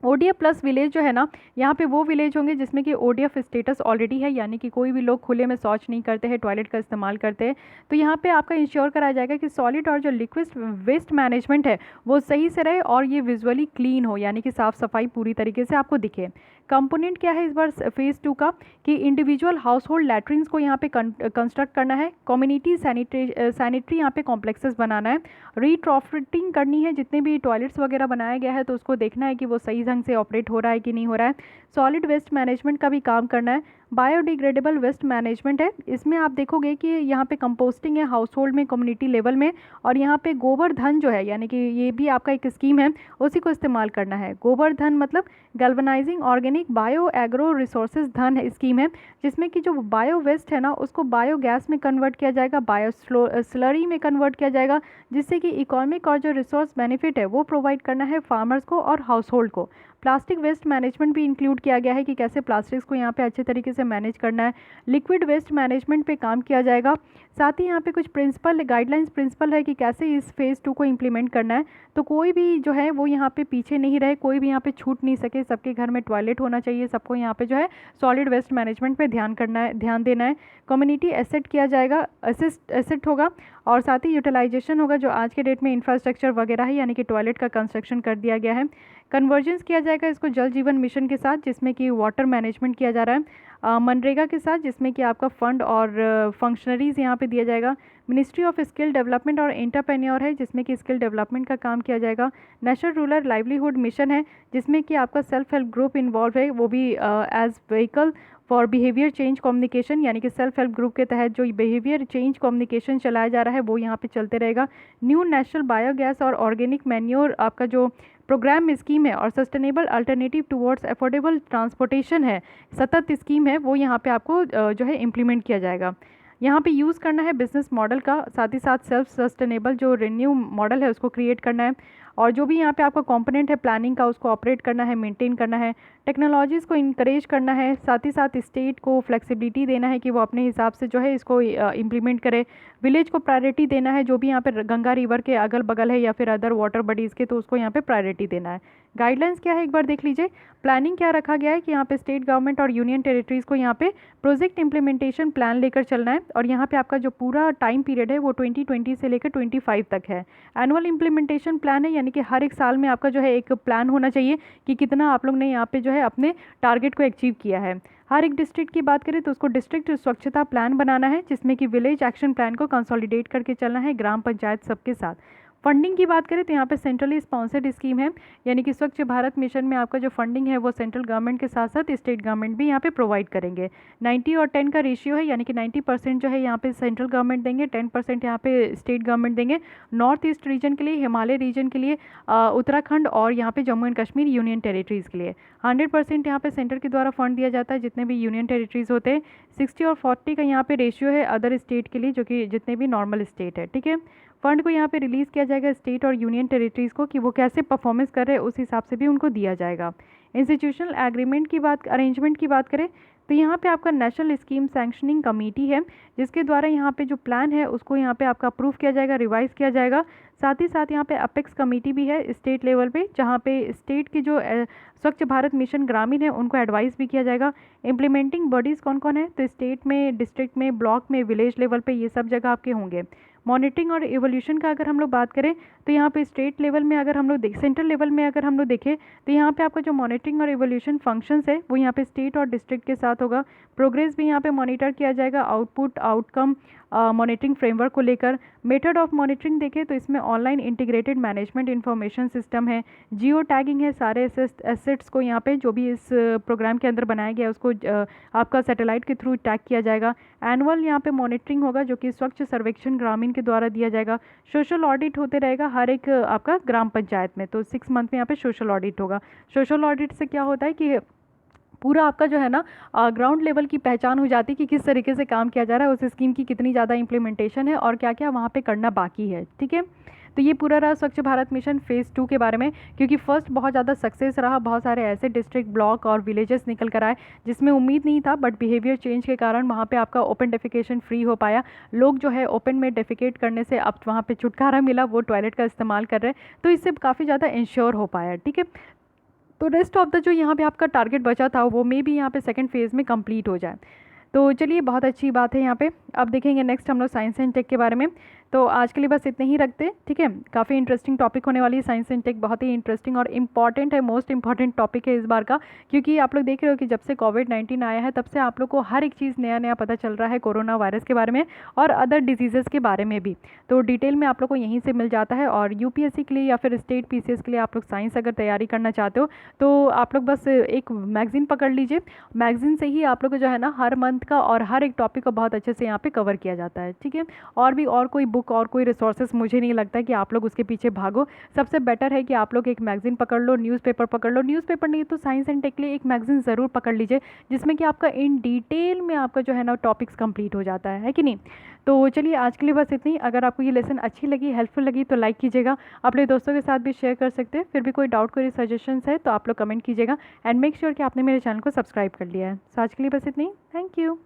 ODF प्लस विलेज जो है ना, यहाँ पे वो विलेज होंगे जिसमें कि ODF स्टेटस ऑलरेडी है, यानी कि कोई भी लोग खुले में शौच नहीं करते हैं, टॉयलेट का इस्तेमाल करते हैं। तो यहाँ पे आपका इंश्योर कराया जाएगा कि सॉलिड और जो लिक्विड वेस्ट मैनेजमेंट है वो सही से रहे और ये विजुअली क्लीन हो, यानी कि साफ़ सफाई पूरी तरीके से आपको दिखे। कंपोनेंट क्या है इस बार फ़ेज़ 2 का, कि इंडिविजुअल हाउस होल्ड लैट्रिन्स को यहाँ पे कंस्ट्रक्ट करना है, कम्युनिटी सैनिटरी यहाँ पे कॉम्प्लेक्सेस बनाना है, रीट्रॉफिटिंग करनी है, जितने भी टॉयलेट्स वगैरह बनाया गया है तो उसको देखना है कि वो सही ढंग से ऑपरेट हो रहा है कि नहीं हो रहा है। सॉलिड वेस्ट मैनेजमेंट का भी काम करना है। बायोडिग्रेडेबल वेस्ट मैनेजमेंट है, इसमें आप देखोगे कि यहाँ पे कंपोस्टिंग है हाउस होल्ड में, कम्युनिटी लेवल में, और यहाँ पे गोबर धन जो है, यानी कि ये भी आपका एक स्कीम है, उसी को इस्तेमाल करना है। गोबर धन मतलब galvanising organic bio agro resources धन स्कीम है, जिसमें कि जो बायो वेस्ट है ना उसको बायोगैस में कन्वर्ट किया जाएगा, बायो स्लरी में कन्वर्ट किया जाएगा, जिससे कि इकोनॉमिक और जो रिसोर्स बेनिफिट है वो प्रोवाइड करना है फार्मर्स को और हाउस होल्ड को। प्लास्टिक वेस्ट मैनेजमेंट भी इंक्लूड किया गया है कि कैसे प्लास्टिक्स को यहाँ पे अच्छे तरीके से मैनेज करना है। लिक्विड वेस्ट मैनेजमेंट पे काम किया जाएगा। साथ ही यहाँ पे कुछ प्रिंसिपल गाइडलाइंस प्रिंसिपल है कि कैसे इस फ़ेज़ 2 को इम्प्लीमेंट करना है, तो कोई भी जो है वो यहाँ पे पीछे नहीं रहे, कोई भी यहाँ पे छूट नहीं सके, सबके घर में टॉयलेट होना चाहिए, सबको यहाँ पे जो है सॉलिड वेस्ट मैनेजमेंट पे ध्यान देना है। कम्युनिटी एसेट किया जाएगा, एसेट होगा, और साथ ही यूटिलाइजेशन होगा जो आज के डेट में इंफ्रास्ट्रक्चर वगैरह है, यानी कि टॉयलेट का कंस्ट्रक्शन कर दिया गया है। कन्वर्जेंस किया जाएगा इसको जल जीवन मिशन के साथ, जिसमें कि वाटर मैनेजमेंट किया जा रहा है। मनरेगा के साथ, जिसमें कि आपका फंड और फंक्शनरीज़ यहाँ पे दिया जाएगा। मिनिस्ट्री ऑफ स्किल डेवलपमेंट और एंटरप्रेन्योर है, जिसमें कि स्किल डेवलपमेंट का काम किया जाएगा। नेशनल रूरल लाइवलीहुड मिशन है, जिसमें कि आपका सेल्फ हेल्प ग्रुप इन्वॉल्व है, वो भी as vehicle for behaviour change communication, यानी कि सेल्फ हेल्प ग्रुप के तहत जो बिहेवियर चेंज कम्युनिकेशन चलाया जा रहा है वो यहाँ पे चलते रहेगा। न्यू नेशनल बायोगैस और ऑर्गेनिक मैन्योर आपका जो प्रोग्राम स्कीम है, और sustainable alternative towards affordable transportation है, सतत स्कीम है, वो यहाँ पे आपको जो है इम्प्लीमेंट किया जाएगा। यहाँ पे यूज़ करना है बिजनेस मॉडल का, साथ ही साथ सेल्फ सस्टेनेबल जो रिन्यू मॉडल है उसको क्रिएट करना है, और जो भी यहाँ पे आपका कंपोनेंट है प्लानिंग का उसको ऑपरेट करना है, मेंटेन करना है। टेक्नोलॉजीज़ को इंकरेज करना है, साथ ही साथ स्टेट को फ्लेक्सिबिलिटी देना है कि वो अपने हिसाब से जो है इसको इम्प्लीमेंट करे। विलेज को प्रायोरिटी देना है, जो भी यहाँ पे गंगा रिवर के अगल बगल है या फिर अदर वाटर बॉडीज़ के, तो उसको यहाँ पे प्रायोरिटी देना है। गाइडलाइंस क्या है एक बार देख लीजिए। प्लानिंग क्या रखा गया है कि यहाँ पे स्टेट गवर्नमेंट और यूनियन टेरिटरीज़ को यहाँ पे प्रोजेक्ट इंप्लीमेंटेशन प्लान लेकर चलना है, और यहाँ पे आपका जो पूरा टाइम पीरियड है वो 2020 से लेकर 25 तक है। एनुअल इंप्लीमेंटेशन प्लान है, यानी कि हर एक साल में आपका जो है एक प्लान होना चाहिए कि कितना आप लोग ने यहाँ पे जो है अपने टारगेट को अचीव किया है। हर एक डिस्ट्रिक्ट की बात करें तो उसको डिस्ट्रिक्ट स्वच्छता प्लान बनाना है, जिसमें कि विलेज एक्शन प्लान को कंसोलिडेट करके चलना है ग्राम पंचायत सबके साथ। फंडिंग की बात करें तो यहाँ पे सेंट्रली स्पॉन्सर्ड स्कीम है, यानी कि स्वच्छ भारत मिशन में आपका जो फंडिंग है वो सेंट्रल गवर्नमेंट के साथ साथ स्टेट गवर्नमेंट भी यहाँ पे प्रोवाइड करेंगे। 90 और 10 का रेशियो है, यानी कि 90% जो है यहाँ पे सेंट्रल गवर्नमेंट देंगे, 10% यहाँ पे स्टेट गवर्नमेंट देंगे। नॉर्थ ईस्ट रीजन के लिए, हिमालय रीजन के लिए, उत्तराखंड और यहाँ पे Jammu and Kashmir union territories के लिए 100% यहाँ पे सेंटर के द्वारा फंड दिया जाता है, जितने भी यूनियन टेरिटरीज़ होते हैं। 60 और 40 का यहाँ पे रेशियो है अदर स्टेट के लिए, जो कि जितने भी नॉर्मल स्टेट है। ठीक है, फ़ंड को यहाँ पे रिलीज़ किया जाएगा स्टेट और यूनियन टेरिटरीज़ को कि वो कैसे परफॉर्मेंस कर रहे हैं, उस हिसाब से भी उनको दिया जाएगा। इंस्टीट्यूशनल एग्रीमेंट की बात, अरेंजमेंट की बात करें तो यहाँ पे आपका नेशनल स्कीम सैंक्शनिंग कमेटी है, जिसके द्वारा यहाँ पे जो प्लान है उसको यहाँ पे आपका अप्रूव किया जाएगा, रिवाइज किया जाएगा। साथ ही साथ यहाँ पे अपेक्स कमेटी भी है स्टेट लेवल पे, जहाँ पे स्टेट की जो स्वच्छ भारत मिशन ग्रामीण है उनको एडवाइस भी किया जाएगा। इम्प्लीमेंटिंग बॉडीज़ कौन कौन है, तो स्टेट में, डिस्ट्रिक्ट में, ब्लॉक में, विलेज लेवल पे ये सब जगह आपके होंगे। मॉनिटरिंग और इवोल्यूशन का अगर हम लोग बात करें तो यहाँ पे स्टेट लेवल में अगर हम लोग सेंट्रल लेवल में अगर हम लोग देखें तो यहाँ पे आपका जो मॉनिटरिंग और इवोल्यूशन फंक्शंस है वो यहाँ पे स्टेट और डिस्ट्रिक्ट के साथ होगा। प्रोग्रेस भी यहाँ पे मॉनिटर किया जाएगा, आउटपुट, आउटकम मॉनिटरिंग फ्रेमवर्क को लेकर। मेथड ऑफ मॉनिटरिंग देखें तो इसमें online integrated management information system है, जियो टैगिंग है, सारे एसेट्स को यहाँ पे जो भी इस प्रोग्राम के अंदर बनाया गया है उसको आपका सैटेलाइट के थ्रू टैग किया जाएगा। एनुअल यहाँ पे मॉनिटरिंग होगा जो कि स्वच्छ सर्वेक्षण ग्रामीण के द्वारा दिया जाएगा। सोशल ऑडिट होते रहेगा हर एक आपका ग्राम पंचायत में, तो 6 मंथ में यहाँ पे सोशल ऑडिट होगा। सोशल ऑडिट से क्या होता है कि पूरा आपका जो है ना ग्राउंड लेवल की पहचान हो जाती है कि किस तरीके से काम किया जा रहा है, उस स्कीम की कितनी ज़्यादा इम्प्लीमेंटेशन है और क्या क्या वहाँ पे करना बाकी है। ठीक है, तो ये पूरा रहा स्वच्छ भारत मिशन फेज़ 2 के बारे में, क्योंकि फर्स्ट बहुत ज़्यादा सक्सेस रहा, बहुत सारे ऐसे डिस्ट्रिक्ट, ब्लॉक और विलेजेस निकल कर आए जिसमें उम्मीद नहीं था, बट बिहेवियर चेंज के कारण वहाँ पे आपका ओपन डेफिकेशन फ्री हो पाया। लोग जो है ओपन में डेफिकेट करने से अब वहाँ पे छुटकारा मिला, वो टॉयलेट का इस्तेमाल कर रहे हैं, तो इससे काफ़ी ज़्यादा इंश्योर हो पाया। ठीक है, तो रेस्ट ऑफ द जो यहाँ पे आपका टारगेट बचा था वो मे भी यहाँ पे सेकंड फेज़ में कंप्लीट हो जाए। तो चलिए, बहुत अच्छी बात है यहाँ पे। अब देखेंगे नेक्स्ट हम लोग साइंस एंड टेक के बारे में। तो आज के लिए बस इतने ही रखते, ठीक है। काफ़ी इंटरेस्टिंग टॉपिक होने वाली है साइंस एंड टेक, बहुत ही इंटरेस्टिंग और इम्पॉर्टेंट है, मोस्ट इंपॉर्टेंट टॉपिक है इस बार का, क्योंकि आप लोग देख रहे हो कि जब से कोविड-19 आया है तब से आप लोग को हर एक चीज़ नया नया पता चल रहा है, कोरोना वायरस के बारे में और अदर डिजीज़ेज़ के बारे में भी। तो डिटेल में आप लोग को यहीं से मिल जाता है। और यूपीएससी के लिए या फिर स्टेट पीसीएस के लिए आप लोग साइंस अगर तैयारी करना चाहते हो तो आप लोग बस एक मैगज़ीन पकड़ लीजिए, मैगज़ीन से ही आप लोग को जो है ना हर मंथ का और हर एक टॉपिक को बहुत अच्छे से यहाँ पे कवर किया जाता है। ठीक है, और भी और कोई बुक और कोई रिसोर्सेज मुझे नहीं लगता है कि आप लोग उसके पीछे भागो। सबसे बेटर है कि आप लोग एक मैगज़ीन पकड़ लो, न्यूज़पेपर पकड़ लो, न्यूज़पेपर नहीं तो साइंस एंड टेक के लिए एक मैगज़ीन ज़रूर पकड़ लीजिए, जिसमें कि आपका इन डिटेल में आपका जो है ना टॉपिक्स कंप्लीट हो जाता है कि नहीं। तो चलिए, आज के लिए बस इतनी। अगर आपको ये लेसन अच्छी लगी, हेल्पफुल लगी तो लाइक कीजिएगा, अपने दोस्तों के साथ भी शेयर कर सकते हैं। फिर भी कोई डाउट, कोई सजेशंस है तो आप लोग कमेंट कीजिएगा एंड मेक श्योर कि आपने मेरे चैनल को सब्सक्राइब कर लिया है। तो आज के लिए बस इतनी, थैंक यू।